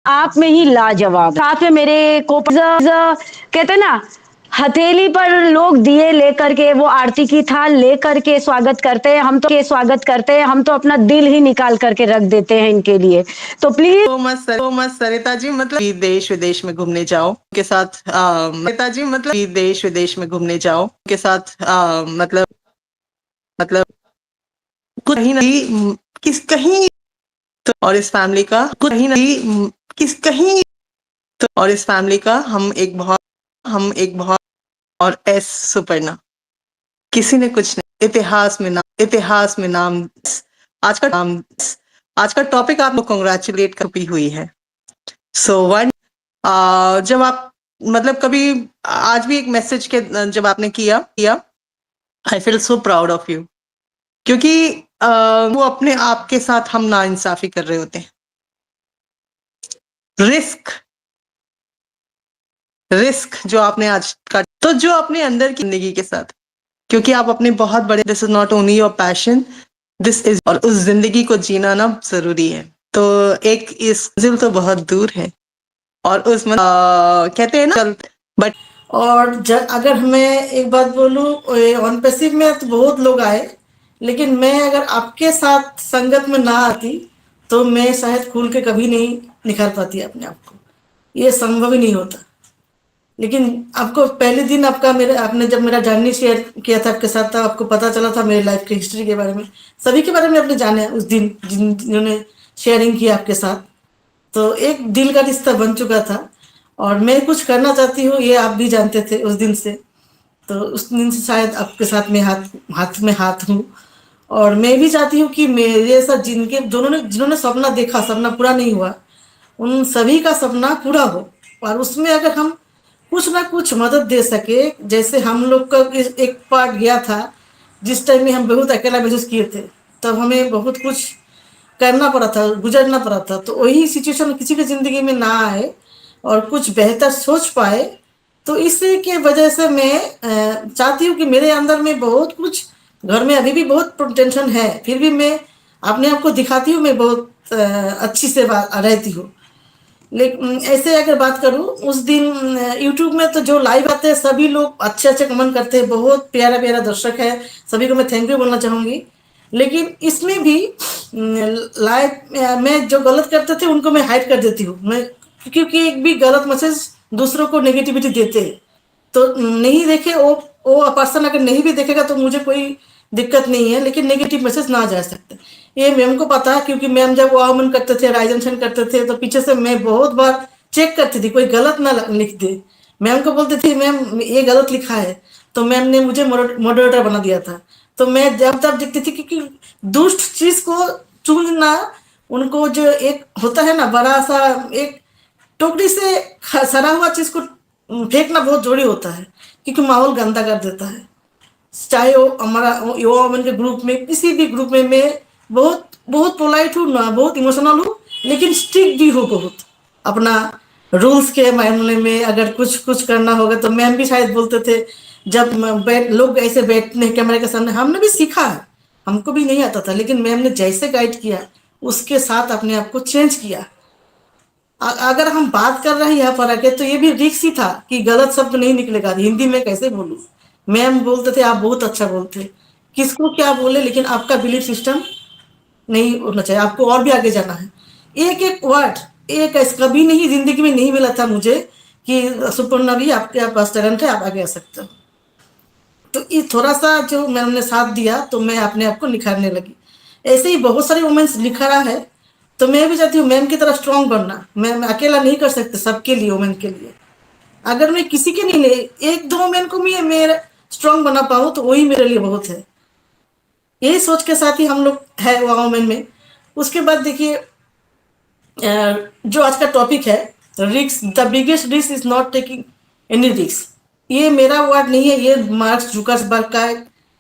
आप में ही लाजवाब। साथ में मेरे को कहते हैं ना, हथेली पर लोग दिए लेकर के वो आरती की थाल लेकर के स्वागत करते हैं। हम तो अपना दिल ही निकाल करके रख देते हैं इनके लिए। तो प्लीज तो मत सरिता जी, मतलब कि देश विदेश में घूमने जाओ के साथ सरिता जी, मतलब कि देश विदेश में घूमने जाओ के साथ मतलब कुछ कहीं नहीं किस कहीं तो और इस फैमिली का कुछ कहीं नहीं किस कहीं तो और इस फैमिली का हम एक बहुत और एस सुपर्णा किसी ने कुछ नहीं इतिहास में नाम आज का नाम आज का टॉपिक आपको कॉन्ग्रेचुलेट करी हुई है। सो वन जब आप मतलब कभी आज भी एक मैसेज के जब आपने किया किया I feel so proud of you, क्योंकि वो अपने आप के साथ हम नाइंसाफी कर रहे होते हैं। रिस्क जो आपने आज का तो जो अपने अंदर की जिंदगी के साथ, क्योंकि आप अपने बहुत बड़े this is not only your passion, this is और उस जिंदगी को जीना ना जरूरी है। तो एक इस मंजिल तो बहुत दूर है और उस कहते हैं ना बट और अगर मैं एक बात बोलूं, ऑन पैसिव में तो बहुत लोग आए, लेकिन मैं अगर आपके साथ संगत में ना आती तो मैं शायद खुल के कभी नहीं निखार पाती अपने आप को। ये संभव ही नहीं होता। लेकिन आपको पहले दिन आपने जब मेरा जर्नी शेयर किया था आपके साथ, था आपको पता चला था मेरी लाइफ की हिस्ट्री के बारे में, सभी के बारे में आपने जाना उस दिन जिन्होंने शेयरिंग किया आपके साथ। तो एक दिल का रिश्ता बन चुका था और मैं कुछ करना चाहती हूँ ये आप भी जानते थे उस दिन से। तो उस दिन से शायद आपके साथ में हाथ में हाथ हूँ। और मैं भी चाहती हूँ कि मेरे जैसा जिन्होंने सपना देखा, सपना पूरा नहीं हुआ, उन सभी का सपना पूरा हो। और उसमें अगर हम कुछ ना कुछ मदद दे सके, जैसे हम लोग का एक पार्ट गया था जिस टाइम में हम बहुत अकेला महसूस किए थे, तब हमें बहुत कुछ करना पड़ा था, गुजरना पड़ा था। तो वही सिचुएशन किसी की जिंदगी में ना आए और कुछ बेहतर सोच पाए। तो इसी के वजह से मैं चाहती हूँ कि मेरे अंदर में बहुत कुछ, घर में अभी भी बहुत टेंशन है, फिर भी मैं अपने आप को दिखाती हूँ मैं बहुत अच्छी से रहती हूँ। लेकिन ऐसे अगर बात करूँ, उस दिन यूट्यूब में तो जो लाइव आते हैं सभी लोग अच्छे अच्छे कमेंट करते हैं, बहुत प्यारा प्यारा दर्शक है, सभी को मैं थैंक यू बोलना चाहूँगी। लेकिन इसमें भी लाइव में जो गलत करते थे उनको मैं हाइड कर देती हूँ मैं, क्योंकि एक भी गलत मैसेज दूसरों को नेगेटिविटी देते हैं। तो नहीं देखे वो पर्सन अगर नहीं भी देखेगा तो मुझे कोई दिक्कत नहीं है, लेकिन नेगेटिव मैसेज ना जा सकते। ये मैम को पता है, क्योंकि मैम जब वामन करते थे, राइजेंशन करते थे, तो पीछे से मैं बहुत बार चेक करती थी कोई गलत ना लिख दे। मैम को बोलती थी मैम ये गलत लिखा है, तो मैम ने मुझे मॉडरेटर बना दिया था। तो मैं जब तब देखती थी, क्योंकि दुष्ट चीज को चुनना, उनको जो एक होता है ना बड़ा सा एक टोकरी से सड़ा हुआ चीज को फेंकना बहुत जरूरी होता है, क्योंकि माहौल गंदा कर देता है। चाहे वो हमारा युवा वुमेन के ग्रुप में, किसी भी ग्रुप में मैं बहुत बहुत पोलाइट हूँ ना, बहुत इमोशनल हूँ, लेकिन स्ट्रिक्ट भी हूँ बहुत अपना रूल्स के मामले में। अगर कुछ कुछ करना होगा तो मैम भी शायद बोलते थे, जब लोग ऐसे बैठने कैमरे के सामने, हमने भी सीखा है, हमको भी नहीं आता था, लेकिन मैम ने जैसे गाइड किया उसके साथ अपने आप को चेंज किया। अगर हम बात कर रहे हैं यहाँ पर आके, तो ये भी रिक्स ही था कि गलत शब्द नहीं निकलेगा, हिंदी में कैसे बोलूँ। मैम बोलते थे आप बहुत अच्छा बोलते, किसको क्या बोले, लेकिन आपका बिलीफ सिस्टम नहीं होना चाहिए, आपको और भी आगे जाना है। एक एक वर्ड एक कभी नहीं जिंदगी में नहीं मिला था मुझे कि सुपर्णा भी आपके पास टैलेंट है, आप आगे आ सकते हो। तो ये थोड़ा सा जो मैम ने साथ दिया तो मैं अपने आप को निखारने लगी। ऐसे ही बहुत सारे वुमेन्स निखारा है, तो मैं भी चाहती हूँ मैम की तरह स्ट्रांग बनना। मैं अकेला नहीं कर सकती सबके लिए, वुमेन के लिए। अगर मैं किसी के नहीं ले, एक दो वुमेन को भी मैं स्ट्रांग बना पाऊँ तो वही मेरे लिए बहुत है। यही सोच के साथ ही हम लोग है वुमेन में। उसके बाद देखिए जो आज का टॉपिक है, risk, the biggest risk is not taking any risk. ये मेरा वर्ड नहीं है, ये मार्क्स जुकरबर्ग का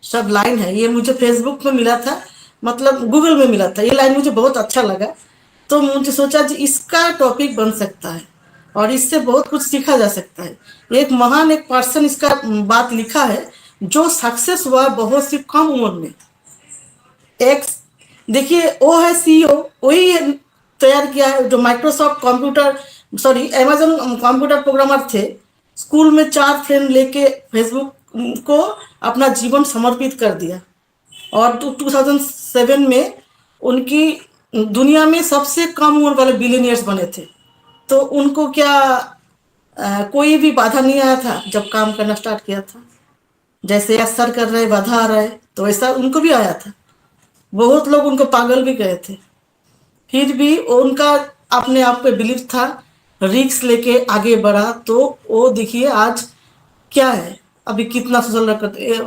सब लाइन है। ये मुझे फेसबुक में मिला था, मतलब गूगल में मिला था। ये लाइन मुझे बहुत अच्छा लगा, तो मुझे सोचा जी इसका टॉपिक बन सकता है और इससे बहुत कुछ सीखा जा सकता है। एक महान एक पर्सन इसका बात लिखा है जो सक्सेस हुआ बहुत सी कम उम्र में। एक देखिए वो है सीईओ, वही है तैयार किया है। जो Microsoft computer sorry Amazon computer programmer थे, स्कूल में 4 फ्रेंड लेके फेसबुक को अपना जीवन समर्पित कर दिया। और 2007 में उनकी दुनिया में सबसे कम उम्र वाले बिलियनियर्स बने थे। तो उनको क्या कोई भी बाधा नहीं आया था जब काम करना स्टार्ट किया था? जैसे असर कर रहे बाधा आ रहा है, तो ऐसा उनको भी आया था। बहुत लोग उनको पागल भी कहे थे, फिर भी उनका अपने आप पे बिलीव था, रिस्क लेके आगे बढ़ा। तो वो देखिए आज क्या है, अभी कितना सोशल वर्क करते,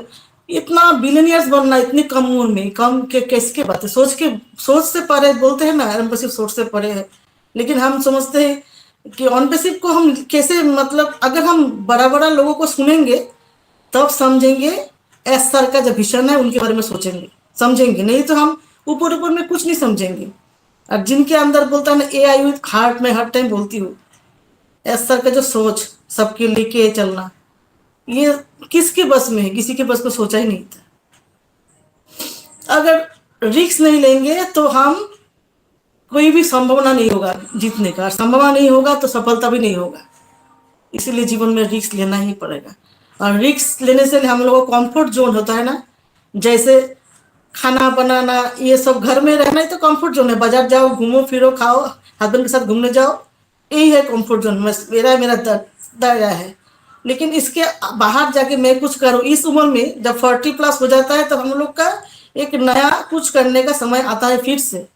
इतना बिलियनियर्स बनना इतनी कम उम्र में, कम के कैसे के बात है? सोच से परे बोलते हैं ना, एम्पैसिव सोच से परे है। लेकिन हम समझते हैं कि ऑनपेसिव को हम कैसे, मतलब अगर हम बड़ा बड़ा लोगों को सुनेंगे तब समझेंगे, एस सर का जो विजन है उनके बारे में सोचेंगे समझेंगे, नहीं तो हम ऊपर ऊपर में कुछ नहीं समझेंगे। और जिनके अंदर बोलता है ना AI विथ हार्ट, में हर टाइम बोलती हूँ, एस सर का जो सोच सबके लेके चलना, ये किसके बस में है? किसी के बस को सोचा ही नहीं था। अगर रिस्क नहीं लेंगे तो हम कोई भी संभावना नहीं होगा जीतने का, संभावना नहीं होगा तो सफलता भी नहीं होगा। इसीलिए जीवन में रिस्क लेना ही पड़ेगा। और रिस्क लेने से हम लोगों को कंफर्ट जोन होता है ना, जैसे खाना बनाना, ये सब घर में रहना ही तो कंफर्ट जोन है। बाजार जाओ, घूमो फिरो, खाओ, हस्बैंड के साथ घूमने जाओ, यही है कंफर्ट जोन। मेरा दायरा है। लेकिन इसके बाहर जाके मैं कुछ करूँ, इस उम्र में जब 40+ हो जाता है तब हम लोग का एक नया कुछ करने का समय आता है फिर से।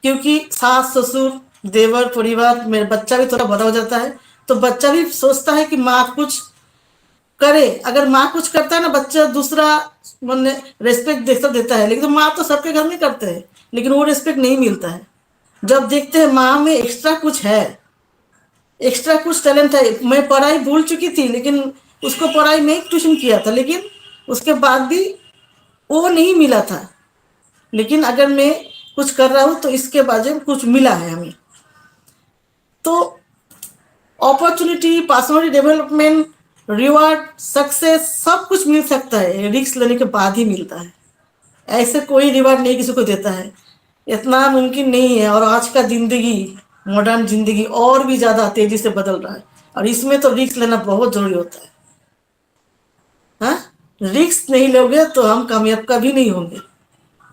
क्योंकि सास ससुर देवर परिवार, मेरा बच्चा भी थोड़ा बड़ा हो जाता है, तो बच्चा भी सोचता है कि माँ कुछ करे। अगर माँ कुछ करता है ना, बच्चा दूसरा मैंने रेस्पेक्ट देता है। लेकिन माँ तो सबके घर में करते हैं, लेकिन वो रेस्पेक्ट नहीं मिलता है। जब देखते हैं माँ में एक्स्ट्रा कुछ है, एक्स्ट्रा कुछ टैलेंट है। मैं पढ़ाई भूल चुकी थी, लेकिन उसको पढ़ाई में ट्यूशन किया था, लेकिन उसके बाद भी वो नहीं मिला था। लेकिन अगर मैं कुछ कर रहा हूँ तो इसके बाद कुछ मिला है हमें। तो opportunity, personality development, reward, success सब कुछ मिल सकता है, रिस्क लेने के बाद ही मिलता है। ऐसे कोई रिवार्ड नहीं किसी को देता है, इतना मुमकिन नहीं है। और आज का जिंदगी, मॉडर्न जिंदगी और भी ज़्यादा तेजी से बदल रहा है, और इसमें तो रिस्क लेना बहुत जरूरी होता है। हाँ, रिस्क नहीं लोगे तो हम कामयाब कभी नहीं होंगे।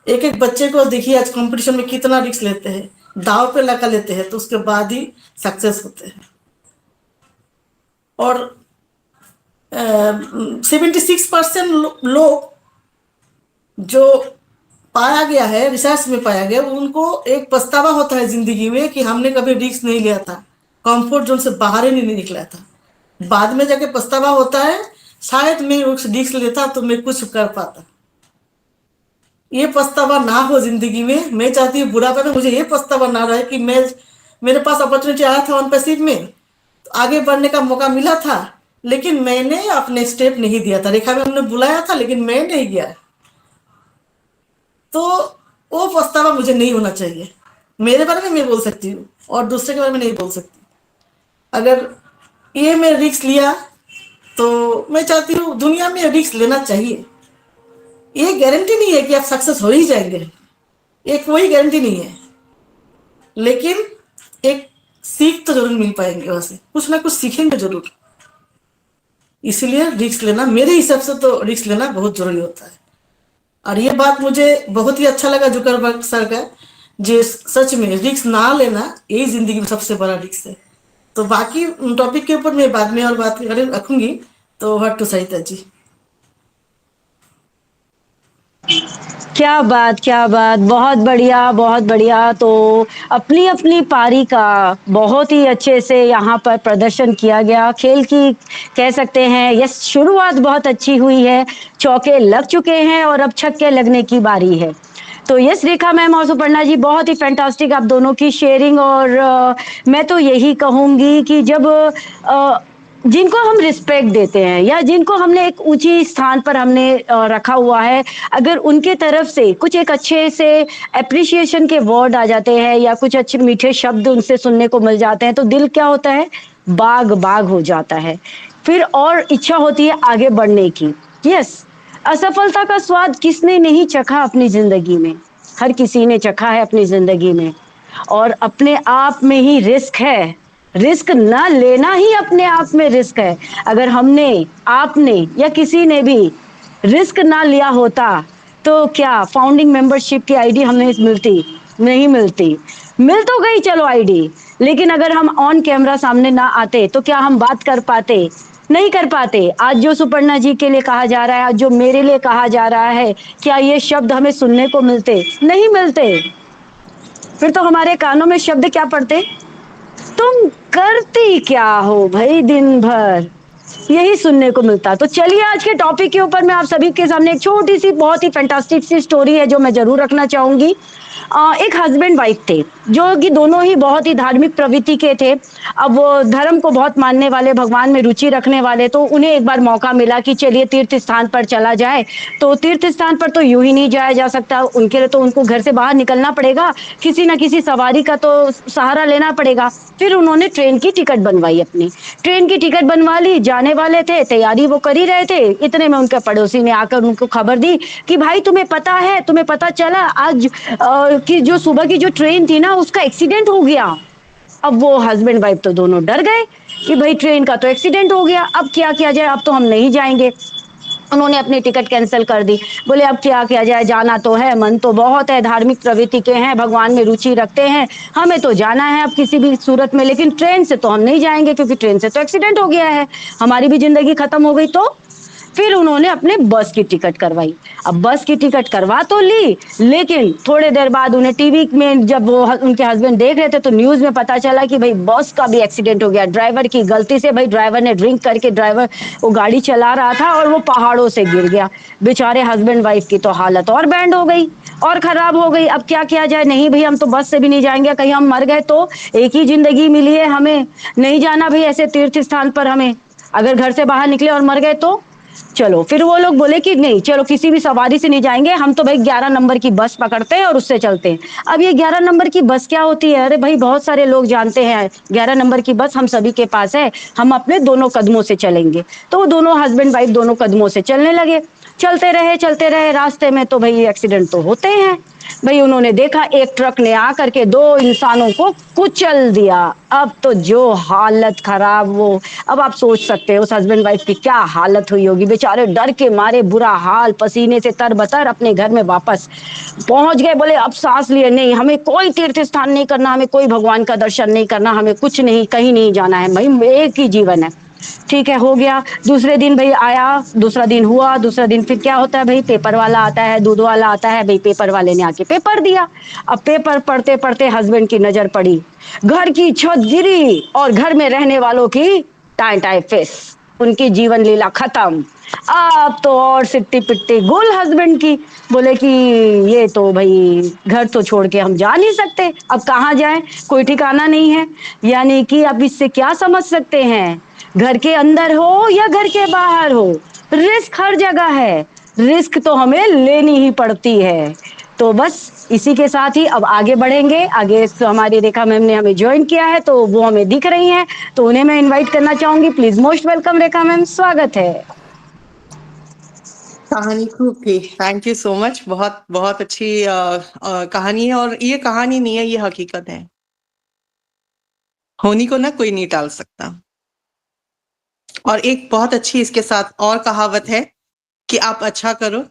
एक एक बच्चे को देखिए आज कंपटीशन में कितना रिस्क लेते हैं, दाव पे लगा लेते हैं, तो उसके बाद ही सक्सेस होते हैं। और 76% लोग जो पाया गया है, रिसर्च में पाया गया, उनको एक पछतावा होता है जिंदगी में कि हमने कभी रिस्क नहीं लिया था, कंफर्ट जोन से बाहर ही नहीं निकला था। बाद में जाके पछतावा होता है, शायद मैं रिस्क लेता तो मैं कुछ कर पाता। ये पछतावा ना हो जिंदगी में। मैं चाहती हूँ बुढ़ापे में मुझे ये पछतावा ना रहे कि मेरे पास अपॉर्चुनिटी आया था ऑनपेसिव में, तो आगे बढ़ने का मौका मिला था, लेकिन मैंने अपने स्टेप नहीं दिया था। रेखा में हमने बुलाया था, लेकिन मैं नहीं गया। तो वो पछतावा मुझे नहीं होना चाहिए। मेरे बारे में मैं बोल सकती हूँ और दूसरे के बारे में नहीं बोल सकती। अगर ये मैं रिस्क लिया तो मैं चाहती हूँ दुनिया में रिस्क लेना चाहिए। ये गारंटी नहीं है कि आप सक्सेस हो ही जाएंगे, ये कोई गारंटी नहीं है, लेकिन एक सीख तो जरूर मिल पाएंगे, वहां से कुछ ना कुछ सीखेंगे जरूर। इसलिए रिस्क लेना, मेरे हिसाब से तो रिस्क लेना बहुत जरूरी होता है। और ये बात मुझे बहुत ही अच्छा लगा जुकरबर्ग सर का, जो सच में रिस्क ना लेना यही जिंदगी में सबसे बड़ा रिस्क है। तो बाकी टॉपिक के ऊपर मैं बाद में और बात रखूंगी। तो हट टू सहिता जी। क्या बात, क्या बात, बहुत बढ़िया, बहुत बढ़िया। तो अपनी अपनी पारी का बहुत ही अच्छे से यहाँ पर प्रदर्शन किया गया। खेल की कह सकते हैं यस, शुरुआत बहुत अच्छी हुई है, चौके लग चुके हैं और अब छक्के लगने की बारी है। तो यस रेखा मैम और सुपर्णा जी, बहुत ही फैंटास्टिक आप दोनों की शेयरिंग। और मैं तो यही कहूँगी कि जब जिनको हम रिस्पेक्ट देते हैं या जिनको हमने एक ऊंची स्थान पर हमने रखा हुआ है, अगर उनके तरफ से कुछ एक अच्छे से एप्रिसिएशन के वर्ड आ जाते हैं या कुछ अच्छे मीठे शब्द उनसे सुनने को मिल जाते हैं, तो दिल क्या होता है, बाग बाग हो जाता है। फिर और इच्छा होती है आगे बढ़ने की। यस, असफलता का स्वाद किसने नहीं चखा अपनी जिंदगी में, हर किसी ने चखा है अपनी जिंदगी में। और अपने आप में ही रिस्क है। रिस्क ना लेना ही अपने आप में रिस्क है। अगर हमने, आपने या किसी ने भी रिस्क ना लिया होता तो क्या फाउंडिंग मेंबरशिप की आईडी हमें मिलती? नहीं मिलती। मिल तो गई चलो आईडी, लेकिन अगर हम ऑन कैमरा सामने ना आते तो क्या हम बात कर पाते? नहीं कर पाते। आज जो सुपर्णा जी के लिए कहा जा रहा है, आज जो मेरे लिए कहा जा रहा है, क्या ये शब्द हमें सुनने को मिलते? नहीं मिलते। फिर तो हमारे कानों में शब्द क्या पड़ते? तुम करती क्या हो भाई दिन भर? यही सुनने को मिलता। तो चलिए आज के टॉपिक के ऊपर मैं आप सभी के सामने एक छोटी सी बहुत ही फैंटास्टिक सी स्टोरी है जो मैं जरूर रखना चाहूंगी। एक हस्बैंड वाइफ थे जो कि दोनों ही बहुत ही धार्मिक प्रवृत्ति के थे। अब वो धर्म को बहुत मानने वाले, भगवान में रुचि रखने वाले, तो उन्हें एक बार मौका मिला कि चलिए तीर्थ स्थान पर चला जाए। तो तीर्थ स्थान पर तो यूं ही नहीं जाया जा सकता, उनके लिए तो उनको घर से बाहर निकलना पड़ेगा, किसी ना किसी सवारी का तो सहारा लेना पड़ेगा। फिर उन्होंने ट्रेन की टिकट बनवाई, अपनी ट्रेन की टिकट बनवा ली, जाने वाले थे, तैयारी वो कर ही रहे थे। इतने में उनके पड़ोसी ने आकर उनको खबर दी कि भाई तुम्हें पता है, तुम्हें पता चला आज कि जो सुबह की जो ट्रेन थी ना उसका एक्सीडेंट हो गया। अब वो हस्बैंड वाइफ तो दोनों डर गए कि भाई ट्रेन का तो एक्सीडेंट हो गया, अब क्या किया जाए, अब तो हम नहीं जाएंगे। उन्होंने अपनी टिकट कैंसिल कर दी। बोले अब क्या किया जाए, जाना तो है, मन तो बहुत है, धार्मिक प्रवृत्ति के हैं, भगवान में रुचि रखते हैं, हमें तो जाना है अब किसी भी सूरत में, लेकिन ट्रेन से तो हम नहीं जाएंगे क्योंकि ट्रेन से तो एक्सीडेंट हो गया है, हमारी भी जिंदगी खत्म हो गई। तो फिर उन्होंने अपने बस की टिकट करवाई। अब बस की टिकट करवा तो ली, लेकिन थोड़े देर बाद उन्हें टीवी में जब वो उनके हस्बैंड देख रहे थे तो न्यूज में पता चला कि भाई बस का भी एक्सीडेंट हो गया, ड्राइवर की गलती से। भाई ड्राइवर ने ड्रिंक करके, ड्राइवर वो गाड़ी चला रहा था और वो पहाड़ों से गिर गया। बेचारे हस्बैंड वाइफ की तो हालत और बैंड हो गई और खराब हो गई। अब क्या किया जाए, नहीं भाई हम तो बस से भी नहीं जाएंगे, कहीं हम मर गए तो, एक ही जिंदगी मिली है हमें, नहीं जाना भाई ऐसे तीर्थ स्थान पर हमें, अगर घर से बाहर निकले और मर गए तो। चलो फिर वो लोग बोले कि नहीं चलो किसी भी सवारी से नहीं जाएंगे, हम तो भाई 11 नंबर की बस पकड़ते हैं और उससे चलते हैं। अब ये 11 नंबर की बस क्या होती है? अरे भाई बहुत सारे लोग जानते हैं, 11 नंबर की बस हम सभी के पास है, हम अपने दोनों कदमों से चलेंगे। तो वो दोनों हस्बैंड वाइफ दोनों कदमों से चलने लगे। चलते रहे, रास्ते में तो भाई एक्सीडेंट तो होते हैं। भाई उन्होंने देखा एक ट्रक ने आकर के दो इंसानों को कुचल दिया। अब तो जो हालत खराब वो, अब आप सोच सकते हो उस हस्बैंड वाइफ की क्या हालत हुई होगी। बेचारे डर के मारे बुरा हाल, पसीने से तरबतर अपने घर में वापस पहुंच गए। बोले अब सांस लिए, नहीं हमें कोई तीर्थ स्थान नहीं करना, हमें कोई भगवान का दर्शन नहीं करना, हमें कुछ नहीं, कहीं नहीं जाना है, भाई एक ही जीवन है। ठीक है, हो गया। दूसरे दिन भाई आया, दूसरा दिन हुआ, दूसरा दिन फिर क्या होता है भाई, पेपर वाला आता है, दूध वाला आता है, भाई पेपर वाले ने आके पेपर दिया। अब पेपर पढ़ते पढ़ते हस्बैंड की नजर पड़ी, घर की छत गिरी और घर में रहने वालों की टाई टाई फेस, उनकी जीवन लीला खत्म। अब तो और सिट्टी पिट्टी गुल हस्बैंड की। बोले कि ये तो भाई घर तो छोड़ के हम जा नहीं सकते, अब कहाँ जाएं, कोई ठिकाना नहीं है। यानी कि अब इससे क्या समझ सकते हैं, घर के अंदर हो या घर के बाहर हो, रिस्क हर जगह है, रिस्क तो हमें लेनी ही पड़ती है। तो बस इसी के साथ ही अब आगे बढ़ेंगे। आगे तो हमारी रेखा मैम ने हमें ज्वाइन किया है, तो वो हमें दिख रही हैं, तो उन्हें मैं इनवाइट करना चाहूंगी। Please most welcome Rekha ma'am, स्वागत है। कहानी खूब थी, थैंक यू सो मच। बहुत बहुत अच्छी कहानी है, और ये कहानी नहीं है, ये हकीकत है। होनी को ना कोई नहीं टाल सकता। और एक बहुत अच्छी इसके साथ और कहावत है कि आप अच्छा करो,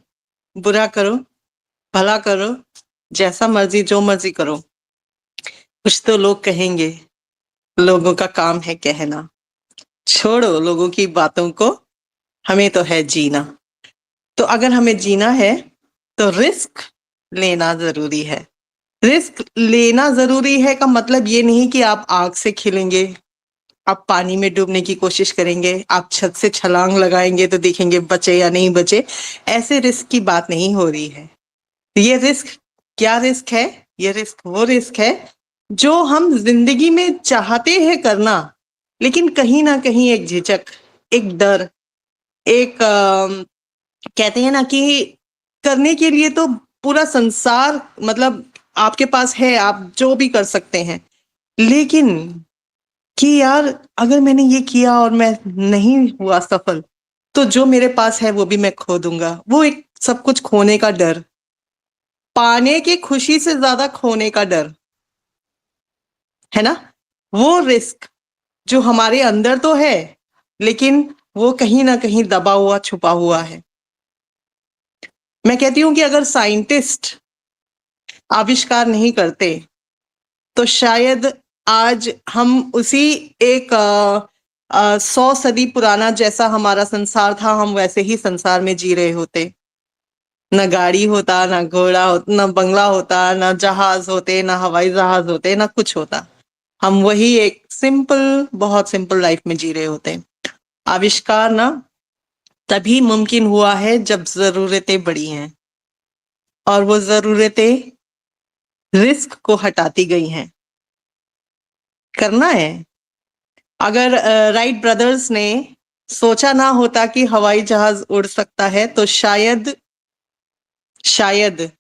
बुरा करो, भला करो, जैसा मर्जी जो मर्जी करो, कुछ तो लोग कहेंगे, लोगों का काम है कहना, छोड़ो लोगों की बातों को, हमें तो है जीना। तो अगर हमें जीना है तो रिस्क लेना जरूरी है। रिस्क लेना जरूरी है का मतलब ये नहीं कि आप आग से खिलेंगे, आप पानी में डूबने की कोशिश करेंगे, आप छत से छलांग लगाएंगे तो देखेंगे बचे या नहीं बचे। ऐसे रिस्क की बात नहीं हो रही है। ये रिस्क क्या रिस्क है? ये रिस्क वो रिस्क है जो हम जिंदगी में चाहते हैं करना, लेकिन कहीं ना कहीं एक झिझक, एक डर, एक कहते हैं ना कि करने के लिए तो पूरा संसार मतलब आपके पास है, आप जो भी कर सकते हैं, लेकिन कि यार अगर मैंने ये किया और मैं नहीं हुआ सफल तो जो मेरे पास है वो भी मैं खो दूंगा। वो एक सब कुछ खोने का डर, पाने की खुशी से ज्यादा खोने का डर। है ना। वो रिस्क जो हमारे अंदर तो है, लेकिन वो कहीं ना कहीं दबा हुआ छुपा हुआ है। मैं कहती हूं कि अगर साइंटिस्ट आविष्कार नहीं करते तो शायद आज हम उसी एक 100 सदी पुराना जैसा हमारा संसार था, हम वैसे ही संसार में जी रहे होते। न गाड़ी होता, न घोड़ा होता, न बंगला होता, न जहाज होते, न हवाई जहाज होते, न कुछ होता। हम वही एक सिंपल, बहुत सिंपल लाइफ में जी रहे होते। आविष्कार ना तभी मुमकिन हुआ है जब जरूरतें बड़ी हैं, और वो जरूरतें रिस्क को हटाती गई हैं। करना है। अगर राइट ब्रदर्स ने सोचा ना होता कि हवाई जहाज उड़ सकता है, तो शायद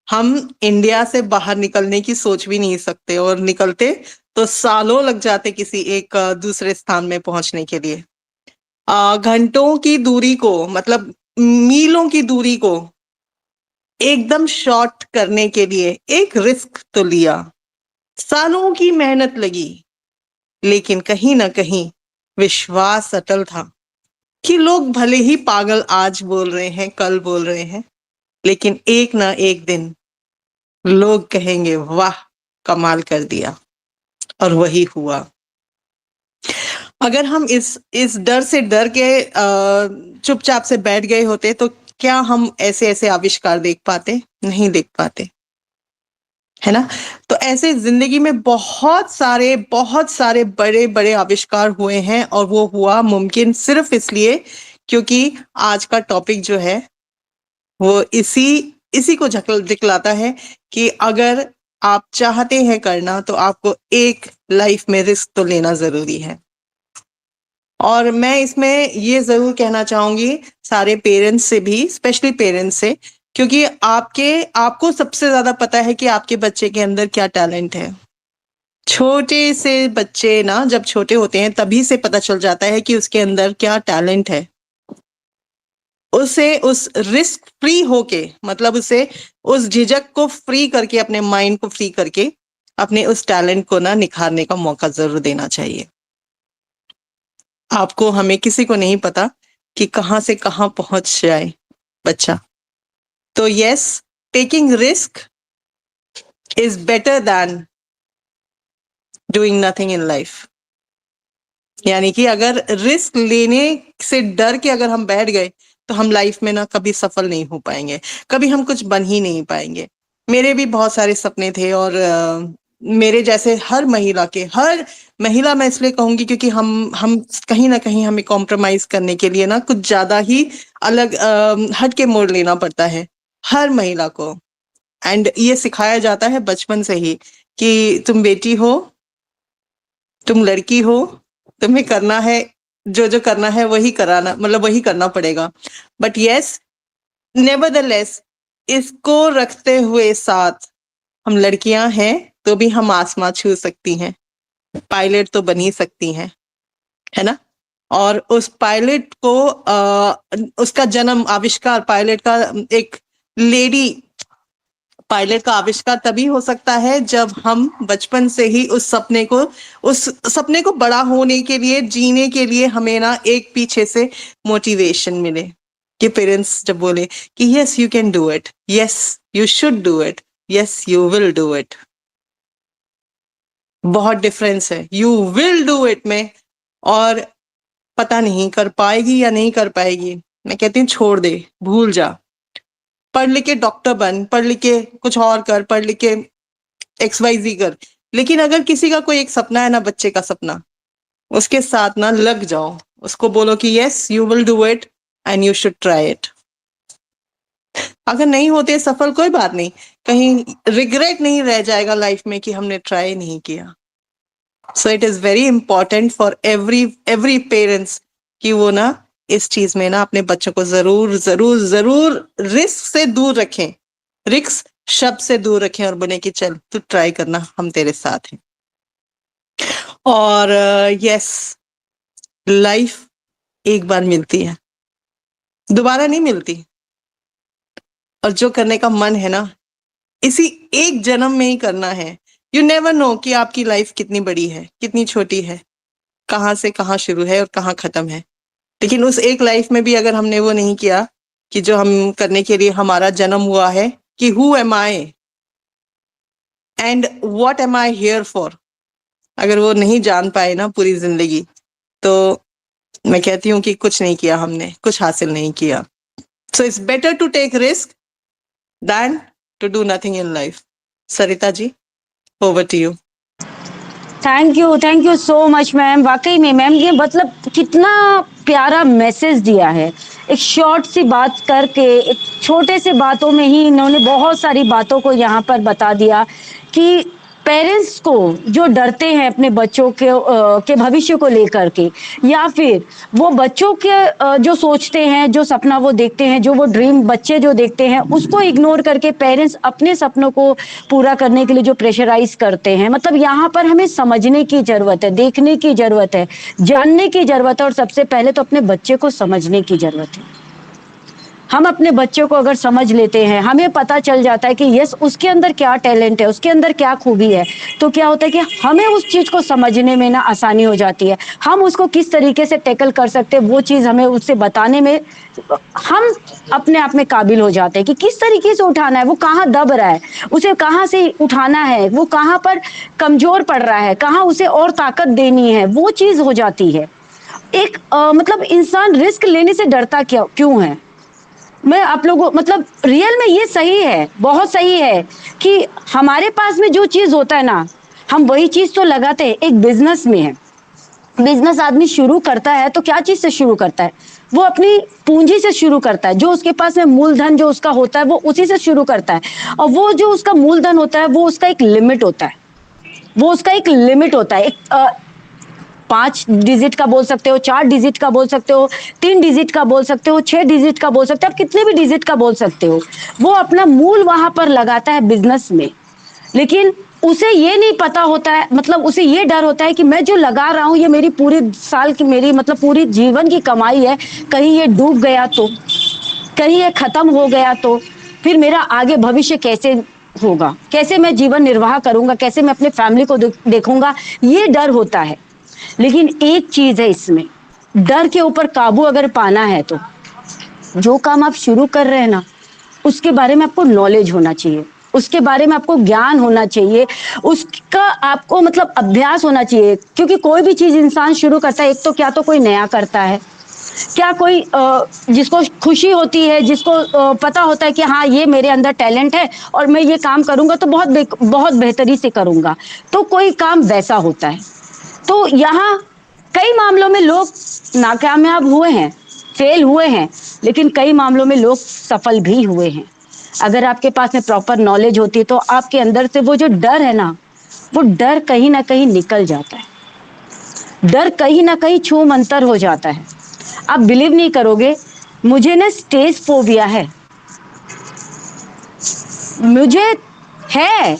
हम इंडिया से बाहर निकलने की सोच भी नहीं सकते, और निकलते तो सालों लग जाते किसी एक दूसरे स्थान में पहुंचने के लिए। घंटों की दूरी को, मतलब मीलों की दूरी को एकदम शॉर्ट करने के लिए एक रिस्क तो लिया, सालों की मेहनत लगी, लेकिन कहीं ना कहीं विश्वास अटल था कि लोग भले ही पागल आज बोल रहे हैं, कल बोल रहे हैं, लेकिन एक ना एक दिन लोग कहेंगे वाह, कमाल कर दिया। और वही हुआ। अगर हम इस डर से डर के चुपचाप से बैठ गए होते, तो क्या हम ऐसे ऐसे आविष्कार देख पाते? नहीं देख पाते, है ना। तो ऐसे जिंदगी में बहुत सारे बड़े बड़े आविष्कार हुए हैं, और वो हुआ मुमकिन सिर्फ इसलिए क्योंकि आज का टॉपिक जो है वो इसी को दिखलाता है कि अगर आप चाहते हैं करना, तो आपको एक लाइफ में रिस्क तो लेना जरूरी है। और मैं इसमें ये जरूर कहना चाहूंगी सारे पेरेंट्स से भी, स्पेशली पेरेंट्स से, क्योंकि आपको सबसे ज्यादा पता है कि आपके बच्चे के अंदर क्या टैलेंट है। छोटे से बच्चे ना जब छोटे होते हैं तभी से पता चल जाता है कि उसके अंदर क्या टैलेंट है। उसे उस रिस्क फ्री होके, मतलब उसे उस झिझक को फ्री करके, अपने माइंड को फ्री करके अपने उस टैलेंट को ना निखारने का मौका जरूर देना चाहिए। आपको, हमें किसी को नहीं पता कि कहां से कहां पहुंच जाए बच्चा। तो yes, taking risk is better than doing nothing in life. यानी कि अगर रिस्क लेने से डर के अगर हम बैठ गए, तो हम लाइफ में ना कभी सफल नहीं हो पाएंगे, कभी हम कुछ बन ही नहीं पाएंगे। मेरे भी बहुत सारे सपने थे, और मेरे जैसे हर महिला, मैं इसलिए कहूंगी क्योंकि हम कहीं ना कहीं हमें कॉम्प्रोमाइज करने के लिए ना कुछ ज्यादा ही अलग हट के मोड़ लेना पड़ता है हर महिला को। एंड ये सिखाया जाता है बचपन से ही कि तुम बेटी हो, तुम लड़की हो, तुम्हें करना है, जो जो करना है वही कराना, मतलब वही करना पड़ेगा। बट यस, नेवरदलेस, इसको रखते हुए साथ, हम लड़कियां हैं तो भी हम आसमां छू सकती हैं, पायलट तो बन ही सकती हैं, है ना। और उस पायलट को उसका जन्म, आविष्कार पायलट का, एक लेडी पायलट का आविष्कार तभी हो सकता है जब हम बचपन से ही उस सपने को बड़ा होने के लिए, जीने के लिए हमें ना एक पीछे से मोटिवेशन मिले, कि पेरेंट्स जब बोले कि yes you can do it, yes you should do it, yes you will do it. बहुत डिफरेंस है यू विल डू इट में, और पता नहीं कर पाएगी या नहीं कर पाएगी। मैं कहती हूँ छोड़ दे, भूल जा, पढ़ लिख के डॉक्टर बन, पढ़ लिख के कुछ और कर, पढ़ लिख के XYZ कर। लेकिन अगर किसी का कोई एक सपना है ना, बच्चे का सपना, उसके साथ ना लग जाओ, उसको बोलो कि yes you will do it and you should try it. अगर नहीं होते सफल, कोई बात नहीं, कहीं रिग्रेट नहीं रह जाएगा लाइफ में कि हमने ट्राई नहीं किया। So it is very important for every parents कि वो ना इस चीज में ना अपने बच्चों को जरूर जरूर जरूर रिस्क से दूर रखें, रिस्क शब्द से दूर रखें, और बोले कि चल तू ट्राई करना, हम तेरे साथ हैं। और यस, लाइफ एक बार मिलती है, दोबारा नहीं मिलती। और जो करने का मन है ना, इसी एक जन्म में ही करना है। यू नेवर नो कि आपकी लाइफ कितनी बड़ी है, कितनी छोटी है, कहाँ से कहाँ शुरू है और कहाँ खत्म है। लेकिन उस एक लाइफ में भी अगर हमने वो नहीं किया कि जो हम करने के लिए हमारा जन्म हुआ है, कि who am I and what am I hear for, अगर वो नहीं जान पाए ना पूरी जिंदगी, तो मैं कहती हूँ कि कुछ नहीं किया हमने, कुछ हासिल नहीं किया। So it's better to take risk than to do nothing in life. Sarita ji, over to you. Thank you so much ma'am. वाकई में मैम ये मतलब कितना प्यारा मैसेज दिया है। एक शॉर्ट सी बात करके, एक छोटे से बातों में ही इन्होंने बहुत सारी बातों को यहाँ पर बता दिया कि पेरेंट्स को जो डरते हैं अपने बच्चों के भविष्य को लेकर के, या फिर वो बच्चों के जो सोचते हैं, जो सपना वो देखते हैं, जो वो ड्रीम बच्चे जो देखते हैं, उसको इग्नोर करके पेरेंट्स अपने सपनों को पूरा करने के लिए जो प्रेशराइज करते हैं, मतलब यहाँ पर हमें समझने की जरूरत है, देखने की जरूरत है, जानने की जरूरत है, और सबसे पहले तो अपने बच्चे को समझने की जरूरत है। हम अपने बच्चों को अगर समझ लेते हैं, हमें पता चल जाता है कि यस उसके अंदर क्या टैलेंट है, उसके अंदर क्या खूबी है, तो क्या होता है कि हमें उस चीज को समझने में ना आसानी हो जाती है। हम उसको किस तरीके से टैकल कर सकते हैं, वो चीज हमें उससे बताने में हम अपने आप में काबिल हो जाते हैं कि किस तरीके से उठाना है, वो कहाँ दब रहा है, उसे कहाँ से उठाना है, वो कहाँ पर कमजोर पड़ रहा है, कहाँ उसे और ताकत देनी है, वो चीज हो जाती है। एक मतलब इंसान रिस्क लेने से डरता क्यों है? मैं आप लोगों मतलब रियल में ये सही है, बहुत सही है कि हमारे पास में जो चीज होता है ना, हम वही चीज तो लगाते हैं। एक बिजनेस में है, बिजनेस आदमी शुरू करता है तो क्या चीज से शुरू करता है? वो अपनी पूंजी से शुरू करता है, जो उसके पास में मूलधन जो उसका होता है वो उसी से शुरू करता है। और वो जो उसका मूलधन होता है वो उसका एक लिमिट होता है, वो उसका एक लिमिट होता है। एक 5 डिजिट का बोल सकते हो, 4 डिजिट का बोल सकते हो, 3 डिजिट का बोल सकते हो, 6 डिजिट का बोल सकते हो, आप कितने भी डिजिट का बोल सकते हो। वो अपना मूल वहां पर लगाता है बिजनेस में, लेकिन उसे ये नहीं पता होता है, मतलब उसे ये डर होता है कि मैं जो लगा रहा हूं ये मेरी पूरी साल की, मेरी मतलब पूरी जीवन की कमाई है, कहीं ये डूब गया तो, कहीं ये खत्म हो गया तो फिर मेरा आगे भविष्य कैसे होगा, कैसे मैं जीवन निर्वाह करूंगा, कैसे मैं अपने फैमिली को देखूंगा, ये डर होता है। लेकिन एक चीज है इसमें, डर के ऊपर काबू अगर पाना है तो जो काम आप शुरू कर रहे हैं ना, उसके बारे में आपको नॉलेज होना चाहिए, उसके बारे में आपको ज्ञान होना चाहिए, उसका आपको मतलब अभ्यास होना चाहिए। क्योंकि कोई भी चीज इंसान शुरू करता है, एक तो क्या तो कोई नया करता है, क्या कोई जिसको खुशी होती है, जिसको पता होता है कि हाँ ये मेरे अंदर टैलेंट है और मैं ये काम करूंगा तो बहुत बेहतरी से करूंगा, तो कोई काम वैसा होता है। तो यहाँ कई मामलों में लोग नाकामयाब हुए हैं, फेल हुए हैं, लेकिन कई मामलों में लोग सफल भी हुए हैं। अगर आपके पास में प्रॉपर नॉलेज होती है तो आपके अंदर से वो जो डर है ना, वो डर कहीं ना कहीं निकल जाता है, डर कहीं ना कहीं छूम अंतर हो जाता है। आप बिलीव नहीं करोगे, मुझे ना स्टेज फोबिया है, मुझे है,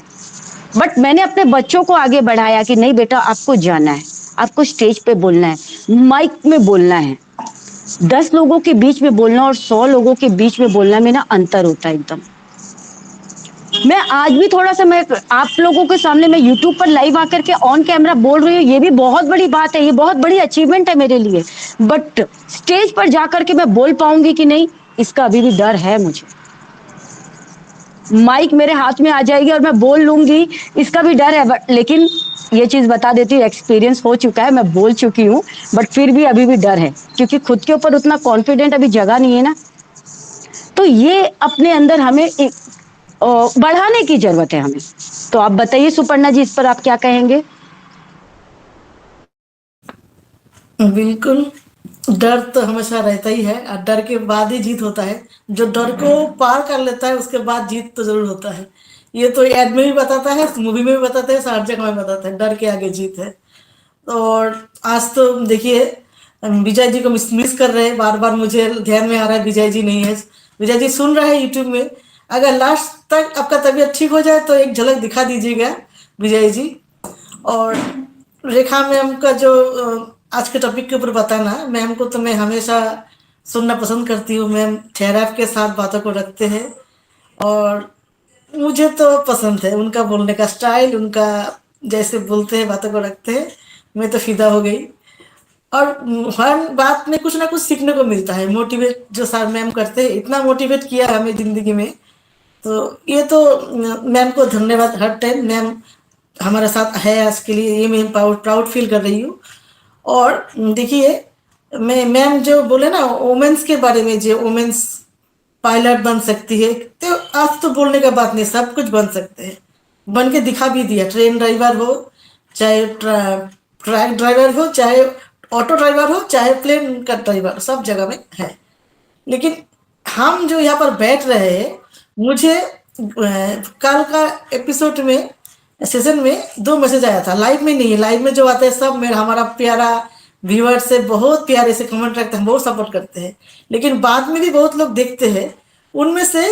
बट मैंने अपने बच्चों को आगे बढ़ाया कि नहीं बेटा आपको जाना है, आपको स्टेज पे बोलना है, माइक में बोलना है। 10 लोगों के बीच में बोलना और 100 लोगों के बीच में बोलना में ना अंतर होता है एकदम। मैं आज भी थोड़ा सा, मैं आप लोगों के सामने मैं यूट्यूब पर लाइव आकर के ऑन कैमरा बोल रही हूँ, ये भी बहुत बड़ी बात है, ये बहुत बड़ी अचीवमेंट है मेरे लिए। बट स्टेज पर जाकर के मैं बोल पाऊंगी कि नहीं, इसका अभी भी डर है मुझे। माइक मेरे हाथ में आ जाएगी और मैं बोल लूंगी, इसका भी डर है। लेकिन ये चीज बता देती हूँ, एक्सपीरियंस हो चुका है, मैं बोल चुकी हूँ, बट फिर भी अभी भी डर है, क्योंकि खुद के ऊपर उतना कॉन्फिडेंट अभी जगह नहीं है ना। तो ये अपने अंदर हमें एक बढ़ाने की जरूरत है हमें। तो आप बताइए सुपर्णा जी, इस पर आप क्या कहेंगे? बिल्कुल, डर तो हमेशा रहता ही है और डर के बाद ही जीत होता है। जो डर को पार कर लेता है उसके बाद जीत तो जरूर होता है। ये तो एड में भी बताता है, मूवी में भी बताता है, हर जगह में बताता है, डर के आगे जीत है। और आज तो देखिए विजय जी को मिस कर रहे हैं, बार बार मुझे ध्यान में आ रहा है विजय जी नहीं है। विजय जी सुन रहे हैं यूट्यूब में, अगर लास्ट तक आपका तबीयत ठीक हो जाए तो एक झलक दिखा दीजिएगा विजय जी। और रेखा मैम का जो आज के टॉपिक के ऊपर बताना, मैम को तो मैं हमेशा सुनना पसंद करती हूँ। मैम ठहराव के साथ बातों को रखते हैं और मुझे तो पसंद है उनका बोलने का स्टाइल, उनका जैसे बोलते हैं, बातों को रखते हैं, मैं तो फिदा हो गई। और हर बात में कुछ ना कुछ सीखने को मिलता है। मोटिवेट जो सर मैम करते हैं, इतना मोटिवेट किया हमें जिंदगी में, तो ये तो मैम को धन्यवाद। हर टाइम मैम हमारे साथ है आज के लिए, ये मैं प्राउड प्राउड फील कर रही हूँ। और देखिए, मैं मैम जो बोले ना वुमेन्स के बारे में, जो वुमेन्स पायलट बन सकती है, तो आज तो बोलने का बात नहीं, सब कुछ बन सकते हैं, बन के दिखा भी दिया। ट्रेन ड्राइवर हो, चाहे ट्रक ड्राइवर हो, चाहे ऑटो ड्राइवर हो, चाहे प्लेन का ड्राइवर, सब जगह में है। लेकिन हम जो यहाँ पर बैठ रहे हैं, मुझे कल का एपिसोड में, सीजन में 2 मैसेज आया था, लाइव में नहीं है। लाइव में जो आते हैं सब मेरा हमारा प्यारा व्यूअर से बहुत प्यारे से कमेंट रखते हैं, बहुत सपोर्ट करते हैं। लेकिन बाद में भी बहुत लोग देखते हैं, उनमें से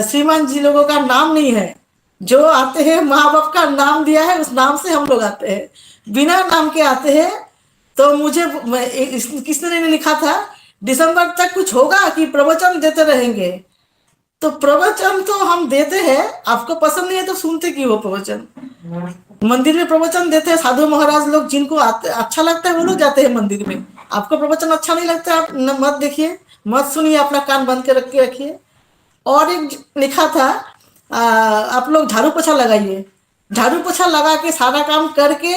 श्रीमान जी लोगों का नाम नहीं है। जो आते हैं माँ बाप का नाम दिया है, उस नाम से हम लोग आते हैं, बिना नाम के आते हैं। तो मुझे किसने ने लिखा था, दिसंबर तक कुछ होगा कि प्रवचन देते रहेंगे। तो प्रवचन तो हम देते हैं, आपको पसंद नहीं है तो सुनते क्यों हो प्रवचन? मंदिर में प्रवचन देते हैं साधु महाराज लोग, जिनको अच्छा लगता है वो लोग जाते हैं मंदिर में। आपको प्रवचन अच्छा नहीं लगता, आप मत देखिए, मत सुनिए, अपना कान बंद के रख के रखिए। और एक लिखा था, आप लोग झाड़ू पोछा लगाइए। झाड़ू पोछा लगा के सारा काम करके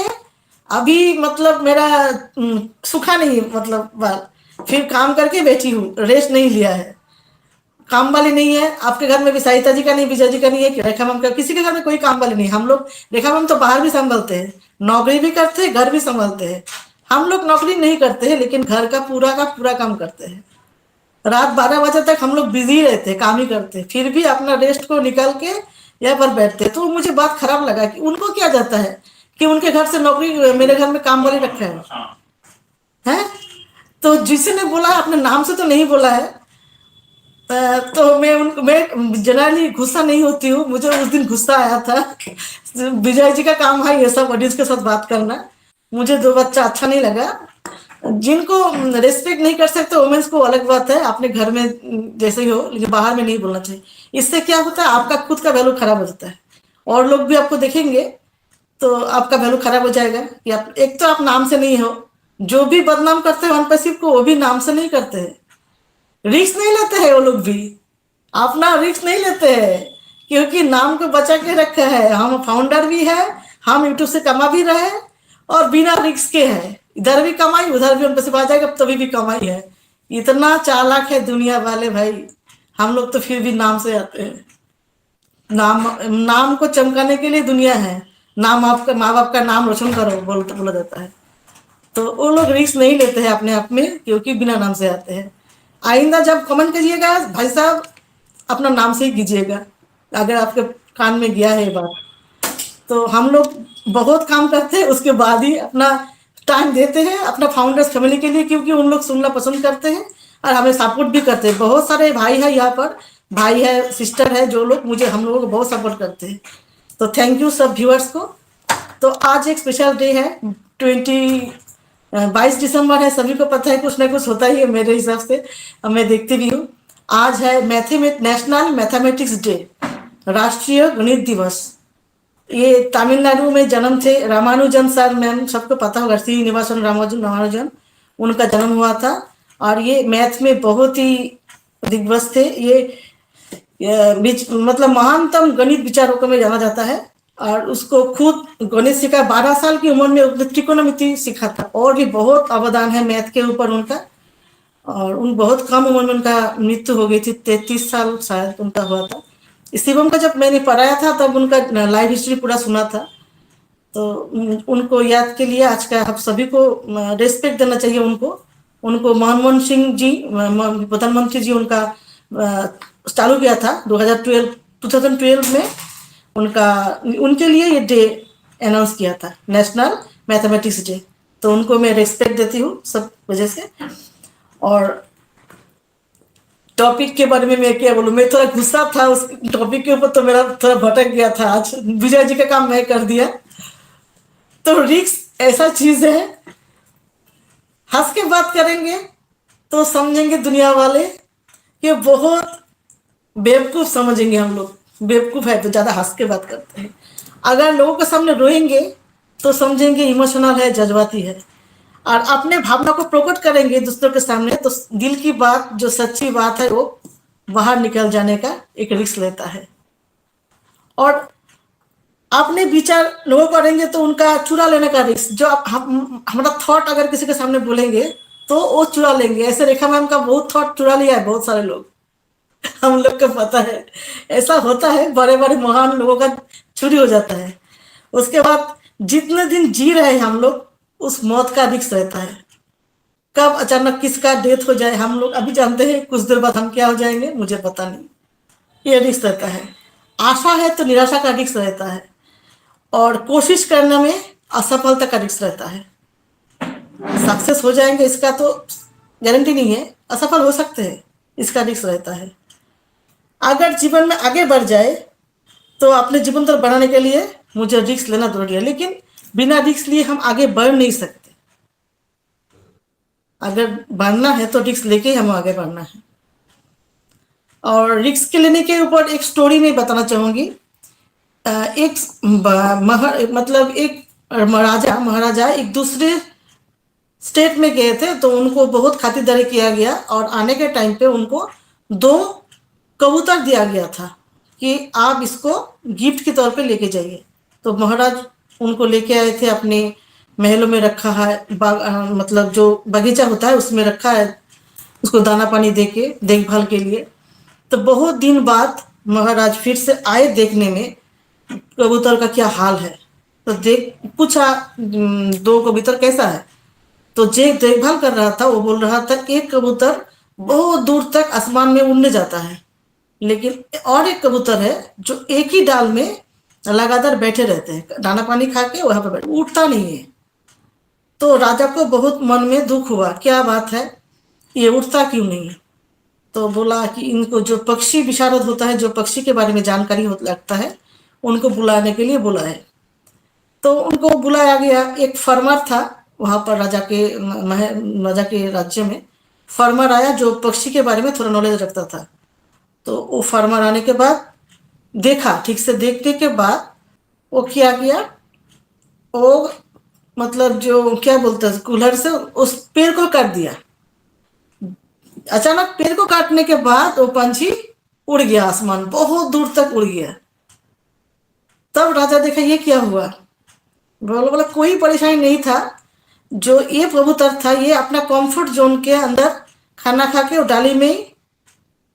अभी मतलब मेरा सूखा नहीं, मतलब बाल, फिर काम करके बैठी हूँ, रेस्ट नहीं लिया है। काम वाली नहीं है आपके घर में भी, सहिता जी का नहीं, विजय जी का नहीं है, रेखा मैम का, किसी के घर में कोई काम वाली नहीं। हम लोग, रेखा मैम तो बाहर भी संभलते हैं, नौकरी भी करते हैं, घर भी संभलते हैं। हम लोग नौकरी नहीं करते हैं, लेकिन घर का पूरा काम करते हैं। रात 12 बजे तक हम लोग बिजी रहते हैं, काम ही करते हैं, फिर भी अपना रेस्ट को निकाल के यहाँ पर बैठते हैं। तो मुझे बात खराब लगा कि उनको क्या जाता है कि उनके घर से नौकरी, मेरे घर में काम वाली रखा है? तो जिसने बोला अपने नाम से तो नहीं बोला है। तो मैं जनरली गुस्सा नहीं होती हूँ, मुझे उस दिन गुस्सा आया था। विजय जी का काम है ये सब ऑडियंस के साथ बात करना, मुझे 2 बच्चा अच्छा नहीं लगा। जिनको रेस्पेक्ट नहीं कर सकते वुमेन्स को अलग बात है, अपने घर में जैसे ही हो, लेकिन बाहर में नहीं बोलना चाहिए। इससे क्या होता है, आपका खुद का वैल्यू खराब हो जाता है, और लोग भी आपको देखेंगे तो आपका वैल्यू खराब हो जाएगा कि आप, एक तो आप नाम से नहीं हो। जो भी बदनाम करते हैं अनपसिव को, वो भी नाम से नहीं करते हैं, रिस्क नहीं लेते हैं वो लोग भी, अपना रिस्क नहीं लेते हैं, क्योंकि नाम को बचा के रखा है। हम फाउंडर भी है, हम यूट्यूब से कमा भी रहे, और बिना रिस्क के है, इधर भी कमाई उधर भी उनपे से आ जाएगा, तभी भी कमाई है। इतना चालाक है दुनिया वाले भाई, हम लोग तो फिर भी नाम से आते हैं। नाम को चमकाने के लिए दुनिया है, नाम आपका, माँ बाप का नाम रोशन करो बोला जाता है। तो वो लोग रिस्क नहीं लेते हैं अपने आप में, क्योंकि बिना नाम से आते हैं। आइंदा जब कमेंट करिएगा भाई साहब, अपना नाम से ही कीजिएगा, अगर आपके कान में गया है ये बात। तो हम लोग बहुत काम करते हैं, उसके बाद ही अपना टाइम देते हैं अपना फाउंडर्स फैमिली के लिए, क्योंकि उन लोग सुनना पसंद करते हैं और हमें सपोर्ट भी करते हैं। बहुत सारे भाई है यहाँ पर, भाई है, सिस्टर है, जो लोग मुझे, हम लोगों को बहुत सपोर्ट करते हैं। तो थैंक यू सब व्यूअर्स को। तो आज एक स्पेशल डे है, 22 दिसंबर है, सभी को पता है, कुछ ना कुछ होता ही है मेरे हिसाब से, मैं देखती भी हूँ। आज है नेशनल मैथमेटिक्स डे, राष्ट्रीय गणित दिवस। ये तमिलनाडु में जन्म थे रामानुजन सर, मैम सबको पता होगा, श्रीनिवासन रामानुजन, उनका जन्म हुआ था। और ये मैथ में बहुत ही दिग्गज थे। मतलब महानतम गणित विचारकों में जाना जाता है, और उसको खुद गणित सीखा, 12 साल की उम्र में त्रिकोणमिति सीखा था। और भी बहुत अवदान है मैथ के ऊपर उनका, और उन बहुत कम उम्र में उनका मृत्यु हो गई थी, 33 साल शायद उनका हुआ था। शिवम का जब मैंने पढ़ाया था तब उनका लाइफ हिस्ट्री पूरा सुना था। तो उनको याद के लिए आज का आप सभी को रेस्पेक्ट देना चाहिए उनको मनमोहन सिंह जी, प्रधानमंत्री जी, उनका चालू किया था 2012 में, उनके लिए ये डे अनाउंस किया था, नेशनल मैथमेटिक्स डे। तो उनको मैं रेस्पेक्ट देती हूँ सब वजह से। और टॉपिक के बारे में मैं क्या बोलूं, मैं थोड़ा गुस्सा था उस टॉपिक के ऊपर, तो मेरा थोड़ा भटक गया था। आज विजय जी का काम मैं कर दिया। तो रिस्क ऐसा चीज है, हंस के बात करेंगे तो समझेंगे दुनिया वाले कि बहुत बेवकूफ समझेंगे हम लोग, बेवकूफ है तो ज्यादा हंस के बात करते हैं। अगर लोगों के सामने रोएंगे तो समझेंगे इमोशनल है, जज्बाती है। और अपने भावना को प्रकट करेंगे दूसरों के सामने तो दिल की बात, जो सच्ची बात है, वो बाहर निकल जाने का एक रिस्क लेता है। और अपने विचार लोगों करेंगे तो उनका चुरा लेने का रिस्क, जो हम हमारा थॉट अगर किसी के सामने बोलेंगे तो वो चुरा लेंगे। ऐसे रेखा मैम का बहुत थॉट चुरा लिया है बहुत सारे लोग, हम लोग को पता है। ऐसा होता है, बड़े बड़े महान लोगों का चोरी हो जाता है। उसके बाद जितने दिन जी रहे हैं हम लोग, उस मौत का रिस्क रहता है। कब अचानक किसका डेथ हो जाए हम लोग अभी जानते हैं, कुछ देर बाद हम क्या हो जाएंगे मुझे पता नहीं। ये रिस्क रहता है। आशा है तो निराशा का रिस्क रहता है, और कोशिश करने में असफलता का रिस्क रहता है। सक्सेस हो जाएंगे इसका तो गारंटी नहीं है, असफल हो सकते हैं, इसका रिस्क रहता है। अगर जीवन में आगे बढ़ जाए तो अपने जीवन को बढ़ाने के लिए मुझे रिस्क लेना जरूरी है, लेकिन बिना रिस्क लिए हम आगे बढ़ नहीं सकते। अगर बढ़ना है तो रिस्क लेके हम आगे बढ़ना है। और रिस्क लेने के ऊपर एक स्टोरी में बताना चाहूंगी। एक मतलब एक महाराजा एक दूसरे स्टेट में गए थे, तो उनको बहुत खातिरदारी किया गया और आने के टाइम पे उनको 2 कबूतर दिया गया था कि आप इसको गिफ्ट के तौर पे लेके जाइए। तो महाराज उनको लेके आए थे, अपने महलों में रखा है, मतलब जो बगीचा होता है उसमें रखा है, उसको दाना पानी दे के देखभाल के लिए। तो बहुत दिन बाद महाराज फिर से आए देखने में कबूतर का क्या हाल है। तो पूछा 2 कबूतर कैसा है। तो जे देखभाल कर रहा था वो बोल रहा था एक कबूतर बहुत दूर तक आसमान में उड़ने जाता है, लेकिन और एक कबूतर है जो एक ही डाल में लगातार बैठे रहते हैं, दाना पानी खा के वहां पर बैठे, उठता नहीं है। तो राजा को बहुत मन में दुख हुआ, क्या बात है, ये उठता क्यों नहीं। तो बोला कि इनको जो पक्षी विशारद होता है, जो पक्षी के बारे में जानकारी लगता है, उनको बुलाने के लिए बुलाए। तो उनको बुलाया गया। एक फार्मर था वहां पर राजा के राज्य में फार्मर आया जो पक्षी के बारे में थोड़ा नॉलेज रखता था। तो वो फार्मर आने के बाद देखा, ठीक से देखने के बाद वो क्या किया, वो मतलब जो क्या बोलते हैं कूलर से उस पेड़ को काट दिया। अचानक पेड़ को काटने के बाद वो पंछी उड़ गया, आसमान बहुत दूर तक उड़ गया। तब राजा देखा ये क्या हुआ। बोला कोई परेशानी नहीं था, जो ये कबूतर था ये अपना कंफर्ट जोन के अंदर खाना खा के डाली में ही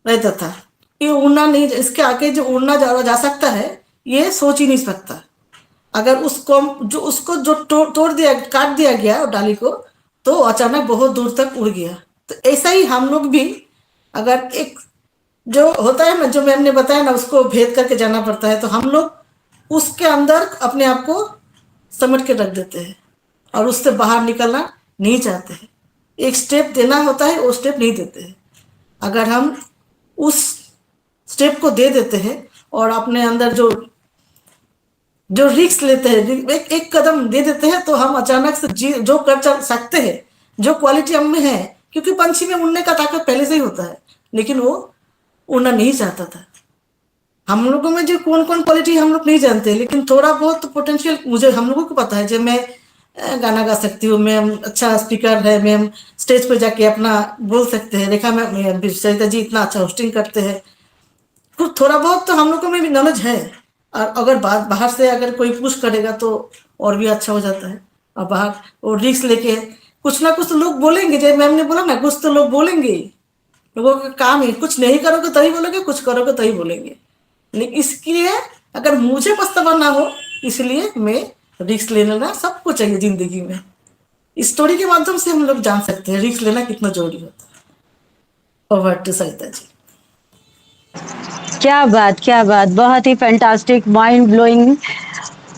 रहता था। ये उड़ना नहीं, इसके आगे जो उड़ना जा सकता है ये सोच ही नहीं सकता। अगर उसको जो तोड़ दिया, काट दिया गया डाली को, तो अचानक बहुत दूर तक उड़ गया। तो ऐसा ही हम लोग भी, अगर एक जो होता है ना, जो मैम ने बताया ना, उसको भेद करके जाना पड़ता है, तो हम लोग उसके अंदर अपने आप को समेट के रख देते हैं और उससे बाहर निकलना नहीं चाहते हैं। एक स्टेप देना होता है, वो स्टेप नहीं देते हैं। अगर हम उस स्टेप को दे देते हैं और अपने अंदर जो रिस्क लेते हैं, एक कदम दे देते हैं, तो हम अचानक से जो कर चल सकते हैं, जो क्वालिटी हम में है, क्योंकि पंछी में उड़ने का ताकत पहले से ही होता है, लेकिन वो उड़ना नहीं चाहता था। हम लोगों में जो कौन कौन क्वालिटी हम लोग नहीं जानते, लेकिन थोड़ा बहुत पोटेंशियल मुझे हम लोगों को पता है। जब मैं गाना गा सकती हूँ, मैं अच्छा स्पीकर है, मैं स्टेज पर जाके अपना बोल सकते हैं। रेखा में सरिता जी इतना अच्छा होस्टिंग करते हैं। कुछ थोड़ा बहुत तो हम लोगों में भी नॉलेज है, और अगर बाहर से अगर कोई पुश करेगा तो और भी अच्छा हो जाता है। और बाहर वो रिस्क लेके कुछ ना कुछ तो लोग बोलेंगे, जैसे मैम ने बोला ना, कुछ तो लोग बोलेंगे। लोगों का काम है, कुछ नहीं करोगे तभी बोलेंगे, कुछ करोगे तभी बोलेंगे। लेकिन इसके लिए अगर मुझे पछतावा ना हो, इसलिए मैं रिस्क लेना सबको चाहिए जिंदगी में। इस स्टोरी के माध्यम से हम लोग जान सकते हैं रिस्क लेना कितना जरूरी होता है। ओवर टू सरिता जी। क्या बात, क्या बात, बहुत ही फैंटास्टिक, माइंड ब्लोइंग।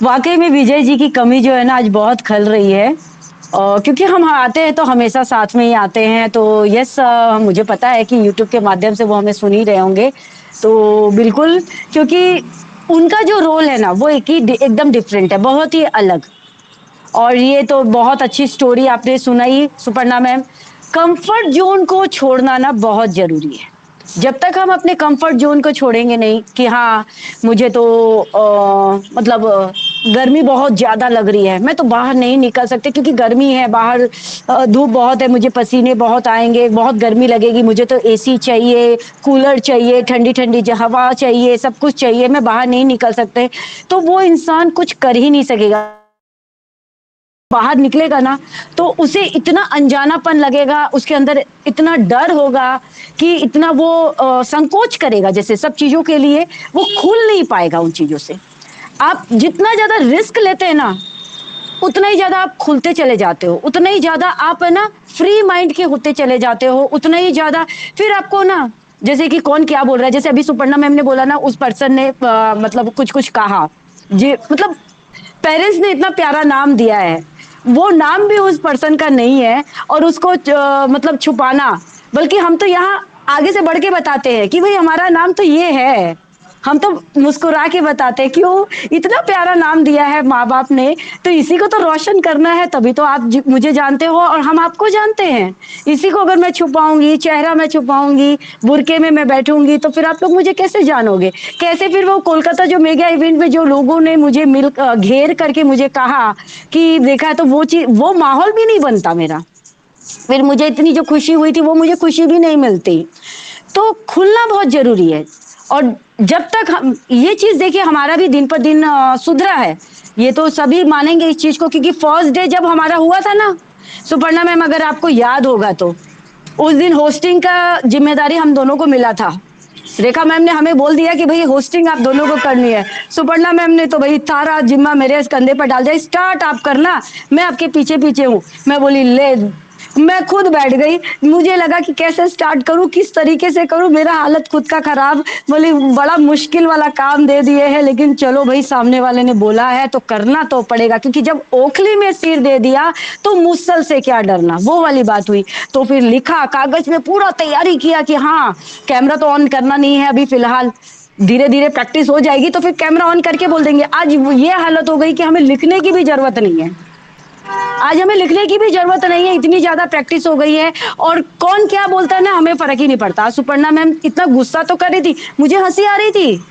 वाकई में विजय जी की कमी जो है ना आज बहुत खल रही है, और क्योंकि हम आते हैं तो हमेशा साथ में ही आते हैं। तो यस, मुझे पता है कि यूट्यूब के माध्यम से वो हमें सुन ही रहे होंगे। तो बिल्कुल, क्योंकि उनका जो रोल है ना वो एकदम डिफरेंट है, बहुत ही अलग। और ये तो बहुत अच्छी स्टोरी आपने सुनाई सुपर्णा मैम। कंफर्ट जोन को छोड़ना ना बहुत जरूरी है। जब तक हम अपने कंफर्ट जोन को छोड़ेंगे नहीं कि हाँ मुझे तो मतलब गर्मी बहुत ज्यादा लग रही है, मैं तो बाहर नहीं निकल सकती क्योंकि गर्मी है बाहर, धूप बहुत है, मुझे पसीने बहुत आएंगे, बहुत गर्मी लगेगी, मुझे तो एसी चाहिए, कूलर चाहिए, ठंडी ठंडी हवा चाहिए, सब कुछ चाहिए, मैं बाहर नहीं निकल सकते, तो वो इंसान कुछ कर ही नहीं सकेगा। बाहर निकलेगा ना तो उसे इतना अनजानापन लगेगा, उसके अंदर इतना डर होगा कि इतना वो संकोच करेगा, जैसे सब चीजों के लिए वो खुल नहीं पाएगा उन चीजों से। आप जितना ज्यादा रिस्क लेते हैं ना, उतना ही ज्यादा आप खुलते चले जाते हो, उतना ही ज्यादा आप है ना फ्री माइंड के होते चले जाते हो, उतना ही ज्यादा फिर आपको ना, जैसे कि कौन क्या बोल रहा है, जैसे अभी सुपर्णा मैम ने बोला ना, उस पर्सन ने मतलब कुछ कुछ कहा, जी मतलब पेरेंट्स ने इतना प्यारा नाम दिया है, वो नाम भी उस पर्सन का नहीं है, और उसको मतलब छुपाना, बल्कि हम तो यहाँ आगे से बढ़ के बताते हैं कि भाई हमारा नाम तो ये है, हम तो मुस्कुरा के बताते हैं, क्यों इतना प्यारा नाम दिया है माँ बाप ने, तो इसी को तो रोशन करना है, तभी तो आप मुझे जानते हो और हम आपको जानते हैं। इसी को अगर मैं छुपाऊंगी, चेहरा मैं छुपाऊंगी, बुरके में मैं बैठूंगी, तो फिर आप लोग मुझे कैसे जानोगे? कैसे फिर वो कोलकाता जो मेगा इवेंट में जो लोगों ने मुझे घेर करके मुझे कहा कि देखा है, तो वो चीज, वो माहौल भी नहीं बनता मेरा, फिर मुझे इतनी जो खुशी हुई थी वो मुझे खुशी भी नहीं मिलती। तो खुलना बहुत जरूरी है, और जब तक हम ये चीज देखिए, हमारा भी दिन पर दिन सुधरा है, ये तो सभी मानेंगे इस चीज को, क्योंकि फर्स्ट डे जब हमारा हुआ था ना, सुपर्णा मैम अगर आपको याद होगा तो उस दिन होस्टिंग का जिम्मेदारी हम दोनों को मिला था। रेखा मैम ने हमें बोल दिया कि भाई होस्टिंग आप दोनों को करनी है, सुपर्णा मैम ने तो भाई सारा जिम्मा मेरे कंधे पर डाल दिया, स्टार्ट आप करना, मैं आपके पीछे पीछे हूँ। मैं बोली ले, मैं खुद बैठ गई, मुझे लगा कि कैसे स्टार्ट करूं, किस तरीके से करूं, मेरा हालत खुद का खराब, बोली बड़ा मुश्किल वाला काम दे दिए है, लेकिन चलो भाई सामने वाले ने बोला है तो करना तो पड़ेगा, क्योंकि जब ओखली में सिर दे दिया तो मुसल से क्या डरना, वो वाली बात हुई। तो फिर लिखा कागज में, पूरा तैयारी किया कि हाँ कैमरा तो ऑन करना नहीं है अभी फिलहाल, धीरे धीरे प्रैक्टिस हो जाएगी तो फिर कैमरा ऑन करके बोल देंगे। आज ये हालत हो गई कि हमें लिखने की भी जरूरत नहीं है, आज हमें लिखने की भी जरूरत नहीं है, इतनी ज्यादा प्रैक्टिस हो गई है, और कौन क्या बोलता है ना हमें फर्क ही नहीं पड़ता। सुपर्णा मैम इतना गुस्सा तो कर रही थी, मुझे हंसी आ रही थी,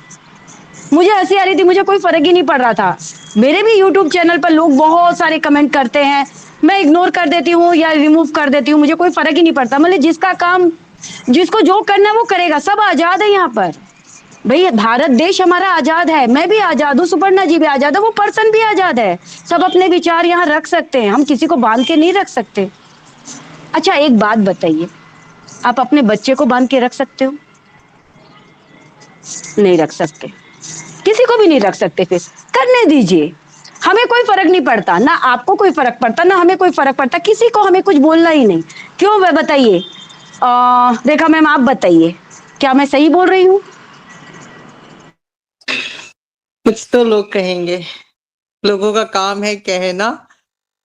मुझे हंसी आ रही थी, मुझे कोई फर्क ही नहीं पड़ रहा था। मेरे भी यूट्यूब चैनल पर लोग बहुत सारे कमेंट करते हैं, मैं इग्नोर कर देती हूँ या रिमूव कर देती हूँ, मुझे कोई फर्क ही नहीं पड़ता, मतलब जिसका काम, जिसको जो करना है वो करेगा, सब आजाद है यहाँ पर। भैया भारत देश हमारा आजाद है, मैं भी आजाद हूँ, सुपर्णा जी भी आजाद है, वो पर्सन भी आजाद है, सब अपने विचार यहाँ रख सकते हैं, हम किसी को बांध के नहीं रख सकते। अच्छा एक बात बताइए, आप अपने बच्चे को बांध के रख सकते हो? नहीं रख सकते, किसी को भी नहीं रख सकते, फिर करने दीजिए, हमें कोई फर्क नहीं पड़ता, ना आपको कोई फर्क पड़ता, ना हमें कोई फर्क पड़ता, किसी को हमें कुछ बोलना ही नहीं। क्यों वह बताइए, रेखा मैम आप बताइए, क्या मैं सही बोल रही हूँ? कुछ तो लोग कहेंगे, लोगों का काम है कहना,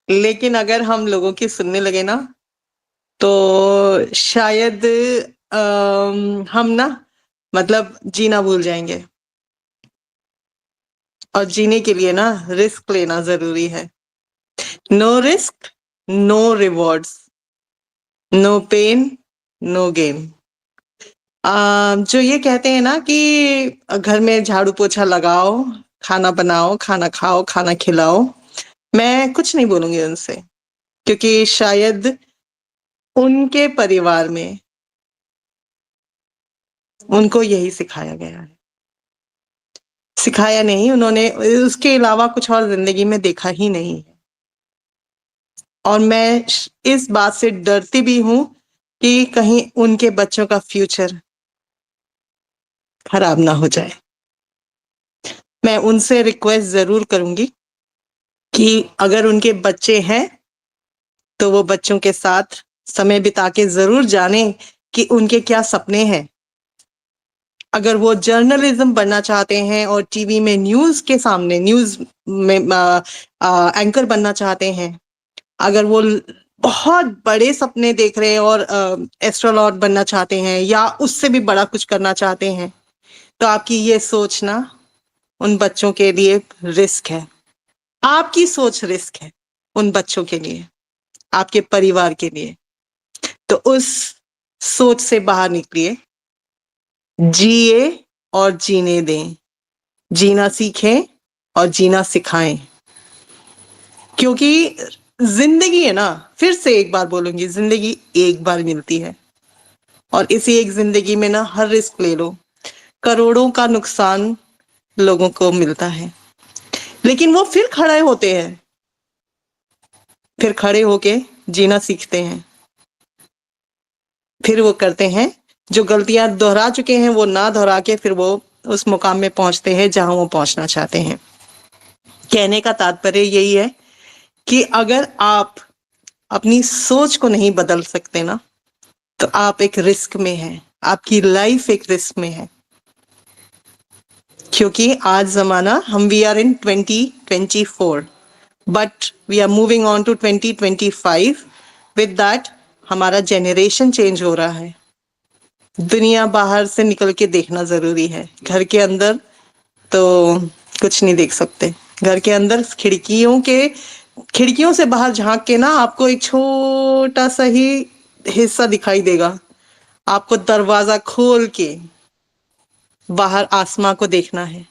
लेकिन अगर हम लोगों की सुनने लगे ना तो शायद हम ना मतलब जीना भूल जाएंगे, और जीने के लिए ना रिस्क लेना जरूरी है। No risk no rewards, no pain no gain. जो ये कहते हैं ना कि घर में झाड़ू पोछा लगाओ, खाना बनाओ, खाना खाओ, खाना खिलाओ, मैं कुछ नहीं बोलूंगी उनसे, क्योंकि शायद उनके परिवार में उनको यही सिखाया गया है। सिखाया नहीं, उन्होंने उसके अलावा कुछ और जिंदगी में देखा ही नहीं है। और मैं इस बात से डरती भी हूं कि कहीं उनके बच्चों का फ्यूचर खराब ना हो जाए। मैं उनसे रिक्वेस्ट जरूर करूंगी कि अगर उनके बच्चे हैं तो वो बच्चों के साथ समय बिता के जरूर जाने कि उनके क्या सपने हैं। अगर वो जर्नलिज्म बनना चाहते हैं और टीवी में न्यूज के सामने, न्यूज में एंकर बनना चाहते हैं, अगर वो बहुत बड़े सपने देख रहे हैं और एस्ट्रोनॉट बनना चाहते हैं या उससे भी बड़ा कुछ करना चाहते हैं, तो आपकी ये सोच ना उन बच्चों के लिए रिस्क है। आपकी सोच रिस्क है उन बच्चों के लिए, आपके परिवार के लिए। तो उस सोच से बाहर निकलिए जिए और जीने दें, जीना सीखें और जीना सिखाएं। क्योंकि जिंदगी है ना, फिर से एक बार बोलूंगी, जिंदगी एक बार मिलती है और इसी एक जिंदगी में ना हर रिस्क ले लो। करोड़ों का नुकसान लोगों को मिलता है, लेकिन वो फिर खड़े होते हैं, फिर खड़े होके जीना सीखते हैं। फिर वो करते हैं जो गलतियां दोहरा चुके हैं वो ना दोहरा के फिर वो उस मुकाम में पहुंचते हैं जहां वो पहुंचना चाहते हैं। कहने का तात्पर्य यही है कि अगर आप अपनी सोच को नहीं बदल सकते ना, तो आप एक रिस्क में हैं, आपकी लाइफ एक रिस्क में है। क्योंकि आज जमाना, हम we are in 2024 but we are moving on to 2025। With that हमारा जेनरेशन चेंज हो रहा है। दुनिया बाहर से निकल के देखना जरूरी है। घर के अंदर तो कुछ नहीं देख सकते। घर के अंदर खिड़कियों से बाहर झांक के ना आपको एक छोटा सा ही हिस्सा दिखाई देगा। आपको दरवाजा खोल के बाहर आसमां को देखना है।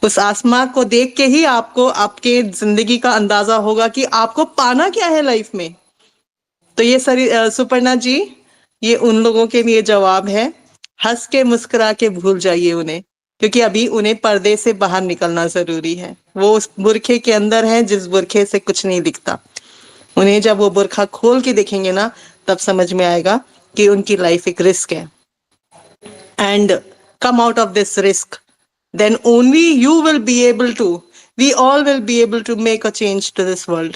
उस आसमां को देख के ही आपको आपके जिंदगी का अंदाजा होगा कि आपको पाना क्या है लाइफ में। तो ये सुपर्णा जी, ये उन लोगों के लिए जवाब है। हंस के मुस्कुरा के भूल जाइए उन्हें, क्योंकि अभी उन्हें पर्दे से बाहर निकलना जरूरी है। वो उस बुरखे के अंदर है जिस बुरखे से कुछ नहीं दिखता। उन्हें जब वो बुरखा खोल के देखेंगे ना, तब समझ में आएगा कि उनकी लाइफ एक रिस्क है। And come out of this risk, then only you will be able to, we all will be able to make a change to this world.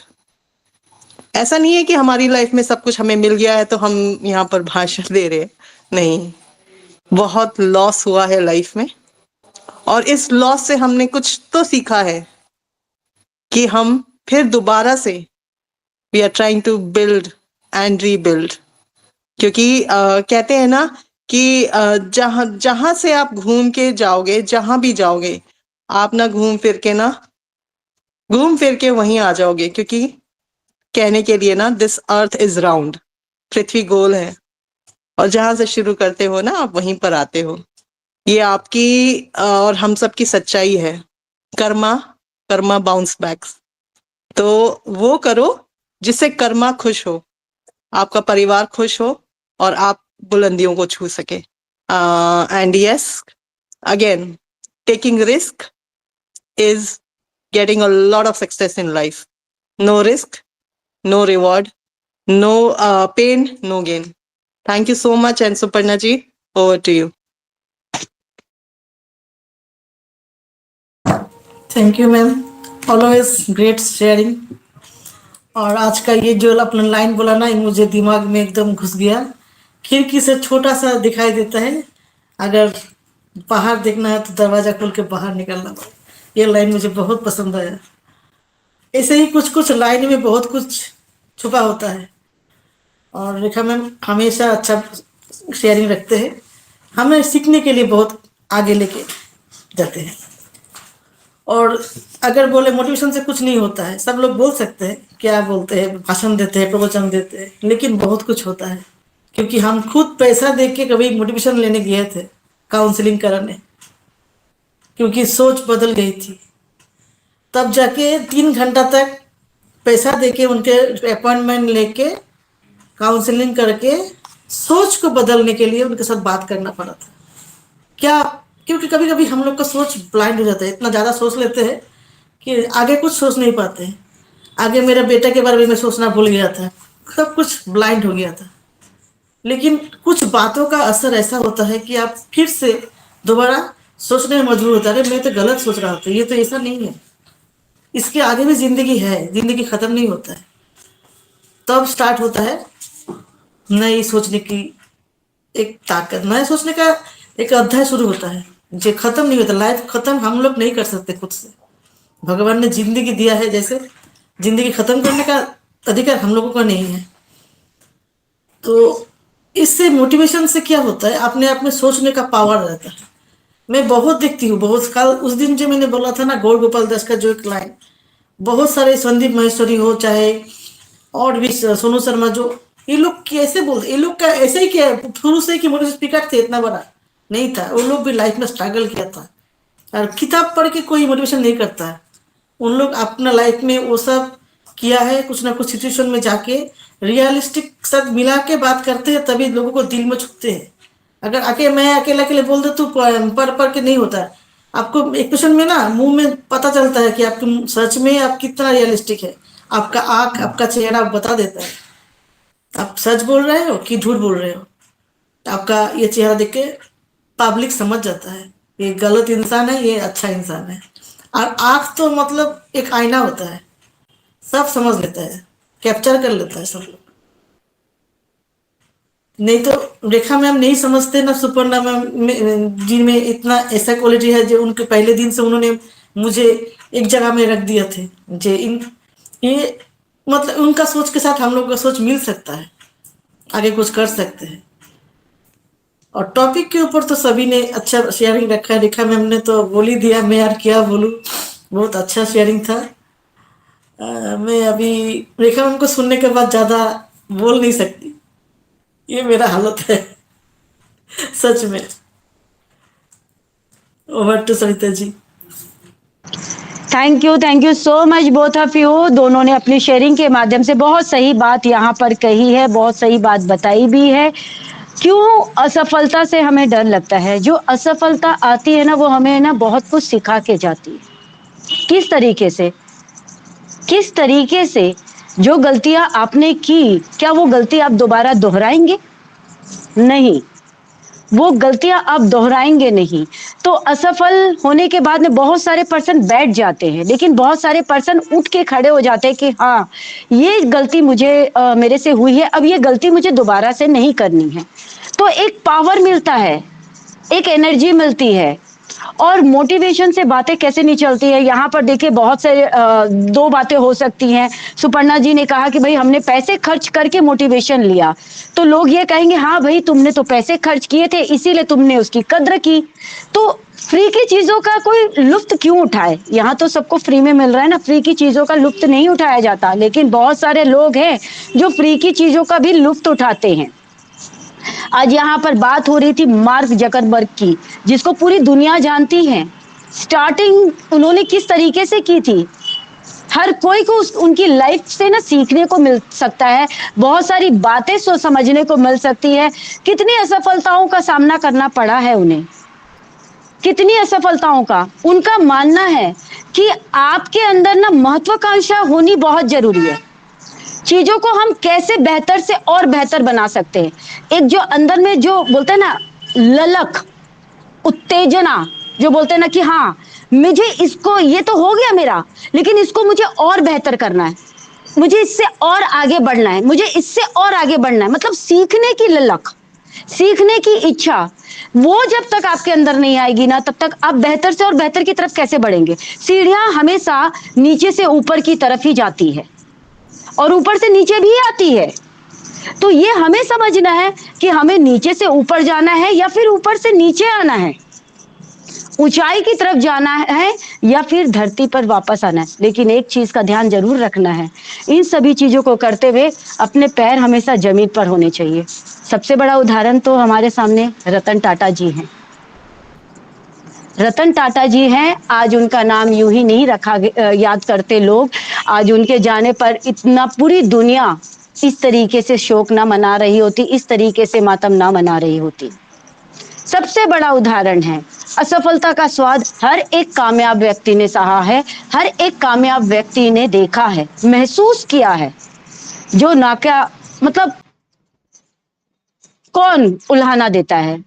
ऐसा नहीं है कि हमारी लाइफ में सब कुछ हमें मिल गया है तो हम यहाँ पर भाषण दे रहे हैं। नहीं, बहुत लॉस हुआ है लाइफ में, और इस लॉस से हमने कुछ तो सीखा है कि हम फिर दोबारा से we are trying to build and rebuild. क्योंकि कहते हैं ना कि जहां से आप घूम के जाओगे, जहां भी जाओगे, आप ना घूम फिर के वहीं आ जाओगे। क्योंकि कहने के लिए ना, दिस अर्थ इज राउंड, पृथ्वी गोल है, और जहां से शुरू करते हो ना, आप वहीं पर आते हो। ये आपकी और हम सब की सच्चाई है। Karma bounce backs. तो वो करो जिससे कर्मा खुश हो, आपका परिवार खुश हो और आप बुलंदियों को छू सके। And yes, again, taking risk is getting a lot of success in life. No risk, no reward, no pain, no gain. Thank you so much. And Suparna ji, over to you. Thank you ma'am, always great sharing. और आज का ये जो अपना line बोला ना, ये मुझे दिमाग में एकदम घुस गया। खिड़की से छोटा सा दिखाई देता है, अगर बाहर देखना है तो दरवाजा खोल के बाहर निकलना पड़े। ये लाइन मुझे बहुत पसंद आया। ऐसे ही कुछ कुछ लाइन में बहुत कुछ छुपा होता है। और रेखा मैम हमेशा अच्छा शेयरिंग रखते हैं, हमें सीखने के लिए बहुत आगे लेके जाते हैं। और अगर बोले मोटिवेशन से कुछ नहीं होता है, सब लोग बोल सकते हैं, क्या बोलते हैं, भाषण देते हैं, प्रवचन देते हैं, लेकिन बहुत कुछ होता है। क्योंकि हम खुद पैसा दे के कभी मोटिवेशन लेने गए थे, काउंसलिंग कराने, क्योंकि सोच बदल गई थी। तब जाके 3 घंटा तक पैसा दे के उनके अपॉइंटमेंट लेके काउंसलिंग करके सोच को बदलने के लिए उनके साथ बात करना पड़ा था। क्या? क्योंकि कभी कभी हम लोग का सोच ब्लाइंड हो जाता है, इतना ज़्यादा सोच लेते हैं कि आगे कुछ सोच नहीं पाते हैं। आगे मेरे बेटे के बारे में सोचना भूल गया था, सब कुछ ब्लाइंड हो गया था। लेकिन कुछ बातों का असर ऐसा होता है कि आप फिर से दोबारा सोचने में मजबूर होता है, मैं तो गलत सोच रहा था, ये तो ऐसा नहीं है, इसके आगे भी जिंदगी है, जिंदगी खत्म नहीं होता है। तब स्टार्ट होता है नई सोचने की एक ताकत, नए सोचने का एक अध्याय शुरू होता है जो खत्म नहीं होता। लाइफ खत्म हम लोग नहीं कर सकते खुद से, भगवान ने जिंदगी दिया है, जैसे जिंदगी खत्म करने का अधिकार हम लोगों का नहीं है। तो इससे मोटिवेशन से क्या होता है, अपने आप में सोचने का पावर रहता है। मैं बहुत देखती हूँ, बहुत कल उस दिन जो मैंने बोला था ना, गौर गोपाल दास का जो एक लाइन, बहुत सारे संदीप महेश्वरी हो चाहे और भी सोनू शर्मा, जो ये लोग कैसे बोलते, ये लोग का ऐसे ही क्या शुरू से कि मोटिवेशन स्पीकर थे इतना बड़ा, नहीं था, वो लोग भी लाइफ में स्ट्रगल किया था। और किताब पढ़ के कोई मोटिवेशन नहीं करता है, उन लोग अपना लाइफ में वो सब किया है, कुछ ना कुछ सिचुएशन में जाके रियलिस्टिक सब मिला के बात करते हैं, तभी लोगों को दिल में छूते हैं। अगर मैं अकेला अकेले बोल दे तो पढ़ पढ़ के नहीं होता है। आपको एक क्वेश्चन में ना मुंह में पता चलता है कि आपके सच में आप कितना रियलिस्टिक है, आपका आंख आपका चेहरा बता देता है आप सच बोल रहे हो कि झूठ बोल रहे हो। आपका ये चेहरा देख के पब्लिक समझ जाता है ये गलत इंसान है, ये अच्छा इंसान है। और आंख तो मतलब एक आईना होता है, सब समझ लेता है, कैप्चर कर लेता है सब लोग। नहीं तो रेखा मैम नहीं समझते ना, सुपर्णा मैम जी में इतना ऐसा क्वालिटी है जो उनके पहले दिन से उन्होंने मुझे एक जगह में रख दिया थे। जे इन ये मतलब उनका सोच के साथ हम लोग का सोच मिल सकता है, आगे कुछ कर सकते हैं। और टॉपिक के ऊपर तो सभी ने अच्छा शेयरिंग रखा है, रेखा मैम ने तो बोल ही दिया, मैं यार क्या बोलूँ, बहुत अच्छा शेयरिंग था। मैं अभी रेखा मैम को सुनने के बाद ज़्यादा बोल नहीं सकती, ये मेरा हालत है सच में। Over to Sarita ji. Thank you so much both of you. दोनों ने अपनी शेयरिंग के माध्यम से बहुत सही बात यहाँ पर कही है, बहुत सही बात बताई भी है। क्यों असफलता से हमें डर लगता है? जो असफलता आती है ना, वो हमें ना बहुत कुछ सिखा के जाती है। किस तरीके से? किस तरीके से? जो गलतियां आपने की, क्या वो गलती आप दोबारा दोहराएंगे? नहीं, वो गलतियां आप दोहराएंगे नहीं। तो असफल होने के बाद में बहुत सारे पर्सन बैठ जाते हैं, लेकिन बहुत सारे पर्सन उठ के खड़े हो जाते हैं कि हाँ, ये गलती मुझे मेरे से हुई है, अब ये गलती मुझे दोबारा से नहीं करनी है। तो एक पावर मिलता है, एक एनर्जी मिलती है। और मोटिवेशन से बातें कैसे नहीं चलती है? यहाँ पर देखिए बहुत से दो बातें हो सकती हैं। सुपर्णा जी ने कहा कि भाई हमने पैसे खर्च करके मोटिवेशन लिया, तो लोग ये कहेंगे हाँ भाई तुमने तो पैसे खर्च किए थे इसीलिए तुमने उसकी कद्र की। तो फ्री की चीजों का कोई लुफ्त क्यों उठाए? यहाँ तो सबको फ्री में मिल रहा है ना, फ्री की चीजों का लुफ्त नहीं उठाया जाता। लेकिन बहुत सारे लोग हैं जो फ्री की चीजों का भी लुफ्त उठाते हैं। आज यहाँ पर बात हो रही थी मार्क जकरबर्ग की, जिसको पूरी दुनिया जानती है। स्टार्टिंग उन्होंने किस तरीके से की थी, हर कोई को उनकी लाइफ से ना सीखने को मिल सकता है, बहुत सारी बातें समझने को मिल सकती है। कितनी असफलताओं का सामना करना पड़ा है उन्हें, कितनी असफलताओं का। उनका मानना है कि आपके अंदर ना महत्वाकांक्षा होनी बहुत जरूरी है। चीजों को हम कैसे बेहतर से और बेहतर बना सकते हैं, एक जो अंदर में जो बोलते हैं ना ललक, उत्तेजना, जो बोलते हैं ना कि हाँ मुझे इसको, ये तो हो गया मेरा, लेकिन इसको मुझे और बेहतर करना है, मुझे इससे और आगे बढ़ना है, मुझे इससे और आगे बढ़ना है। मतलब सीखने की ललक, सीखने की इच्छा, वो जब तक आपके अंदर नहीं आएगी ना, तब तक आप बेहतर से और बेहतर की तरफ कैसे बढ़ेंगे? सीढ़ियां हमेशा नीचे से ऊपर की तरफ ही जाती है और ऊपर से नीचे भी आती है। तो ये हमें समझना है कि हमें नीचे से ऊपर जाना है या फिर ऊपर से नीचे आना है, ऊंचाई की तरफ जाना है या फिर धरती पर वापस आना है। लेकिन एक चीज का ध्यान जरूर रखना है, इन सभी चीजों को करते हुए अपने पैर हमेशा जमीन पर होने चाहिए। सबसे बड़ा उदाहरण तो हमारे सामने रतन टाटा जी हैं। रतन टाटा जी हैं, आज उनका नाम यूं ही नहीं रखा याद करते लोग। आज उनके जाने पर इतना पूरी दुनिया इस तरीके से शोक ना मना रही होती, इस तरीके से मातम ना मना रही होती। सबसे बड़ा उदाहरण है, असफलता का स्वाद हर एक कामयाब व्यक्ति ने सहा है, हर एक कामयाब व्यक्ति ने देखा है, महसूस किया है। जो नाका मतलब कौन उल्हाना देता है,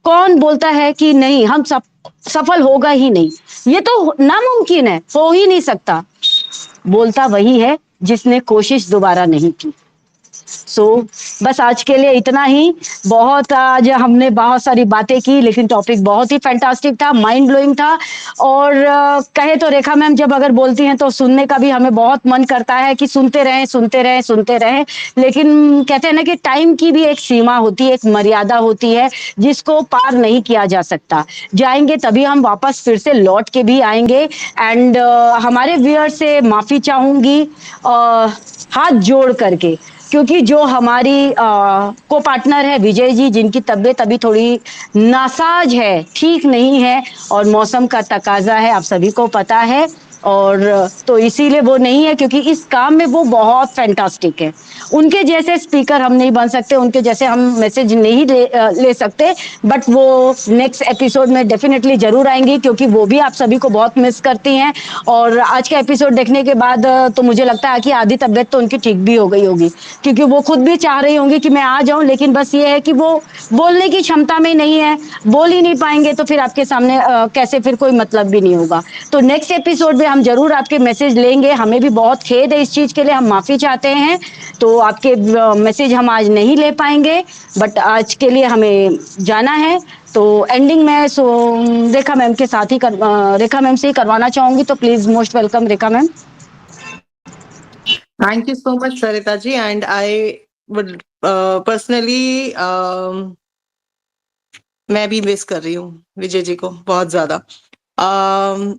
कौन बोलता है कि नहीं हम सब सफल होगा ही नहीं, ये तो नामुमकिन है, हो ही नहीं सकता। बोलता वही है जिसने कोशिश दोबारा नहीं की। बस आज के लिए इतना ही। बहुत आज हमने बहुत सारी बातें की, लेकिन टॉपिक बहुत ही फैंटास्टिक था, माइंड ब्लोइंग था। और कहे तो रेखा मैम जब अगर बोलती हैं तो सुनने का भी हमें बहुत मन करता है कि सुनते रहें सुनते रहें सुनते रहें। लेकिन कहते हैं ना कि टाइम की भी एक सीमा होती है, एक मर्यादा होती है जिसको पार नहीं किया जा सकता। जाएंगे तभी हम वापस फिर से लौट के भी आएंगे। एंड हमारे व्यूअर से माफी चाहूंगी, हाथ जोड़ करके, क्योंकि जो हमारी को पार्टनर है विजय जी, जिनकी तबीयत अभी थोड़ी नासाज है, ठीक नहीं है, और मौसम का तकाजा है, आप सभी को पता है, और तो इसीलिए वो नहीं है, क्योंकि इस काम में वो बहुत फैंटास्टिक है। उनके जैसे स्पीकर हम नहीं बन सकते, उनके जैसे हम मैसेज नहीं ले सकते, बट वो नेक्स्ट एपिसोड में डेफिनेटली जरूर आएंगी, क्योंकि वो भी आप सभी को बहुत मिस करती हैं। और आज का एपिसोड देखने के बाद तो मुझे लगता है कि आधी तबीयत तो उनकी ठीक भी हो गई होगी, क्योंकि वो खुद भी चाह रही होंगी कि मैं आ जाऊं, लेकिन बस ये है कि वो बोलने की क्षमता में नहीं है, बोल ही नहीं पाएंगे, तो फिर आपके सामने कैसे, फिर कोई मतलब भी नहीं होगा। तो नेक्स्ट एपिसोड में हम जरूर आपके मैसेज लेंगे, हमें भी बहुत खेद है इस चीज के लिए, हम माफी चाहते हैं। तो आपके मैसेज हम आज नहीं ले पाएंगे, बट आज के लिए हमें जाना है। तो एंडिंग में रेखा मैम के साथ ही रेखा मैम से ही करवाना चाहूंगी, तो please most welcome Rekha ma'am. Thank you so much, Sarita ji, and I would personally मैं भी मिस कर रही हूँ विजय जी को बहुत ज्यादा।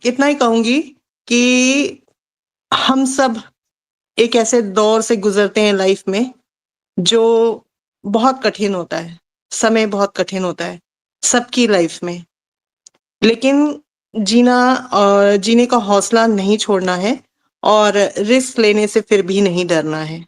इतना ही कहूंगी कि हम सब एक ऐसे दौर से गुजरते हैं लाइफ में जो बहुत कठिन होता है, समय बहुत कठिन होता है सबकी लाइफ में, लेकिन जीने का हौसला नहीं छोड़ना है और रिस्क लेने से फिर भी नहीं डरना है।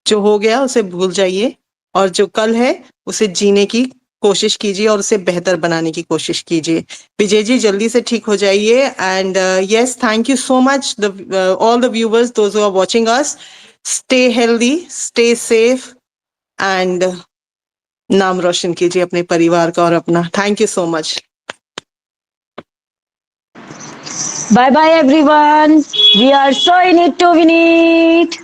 जो हो गया उसे भूल जाइए और जो कल है उसे जीने की कोशिश कीजिए और उसे बेहतर बनाने की कोशिश कीजिए। विजय जी जल्दी से ठीक हो जाइए। And yes, thank you so much all the viewers, those who are watching us. Stay healthy, stay safe and नाम रोशन कीजिए अपने परिवार का और अपना। Thank you so much. Bye bye everyone. We are so in it to win it.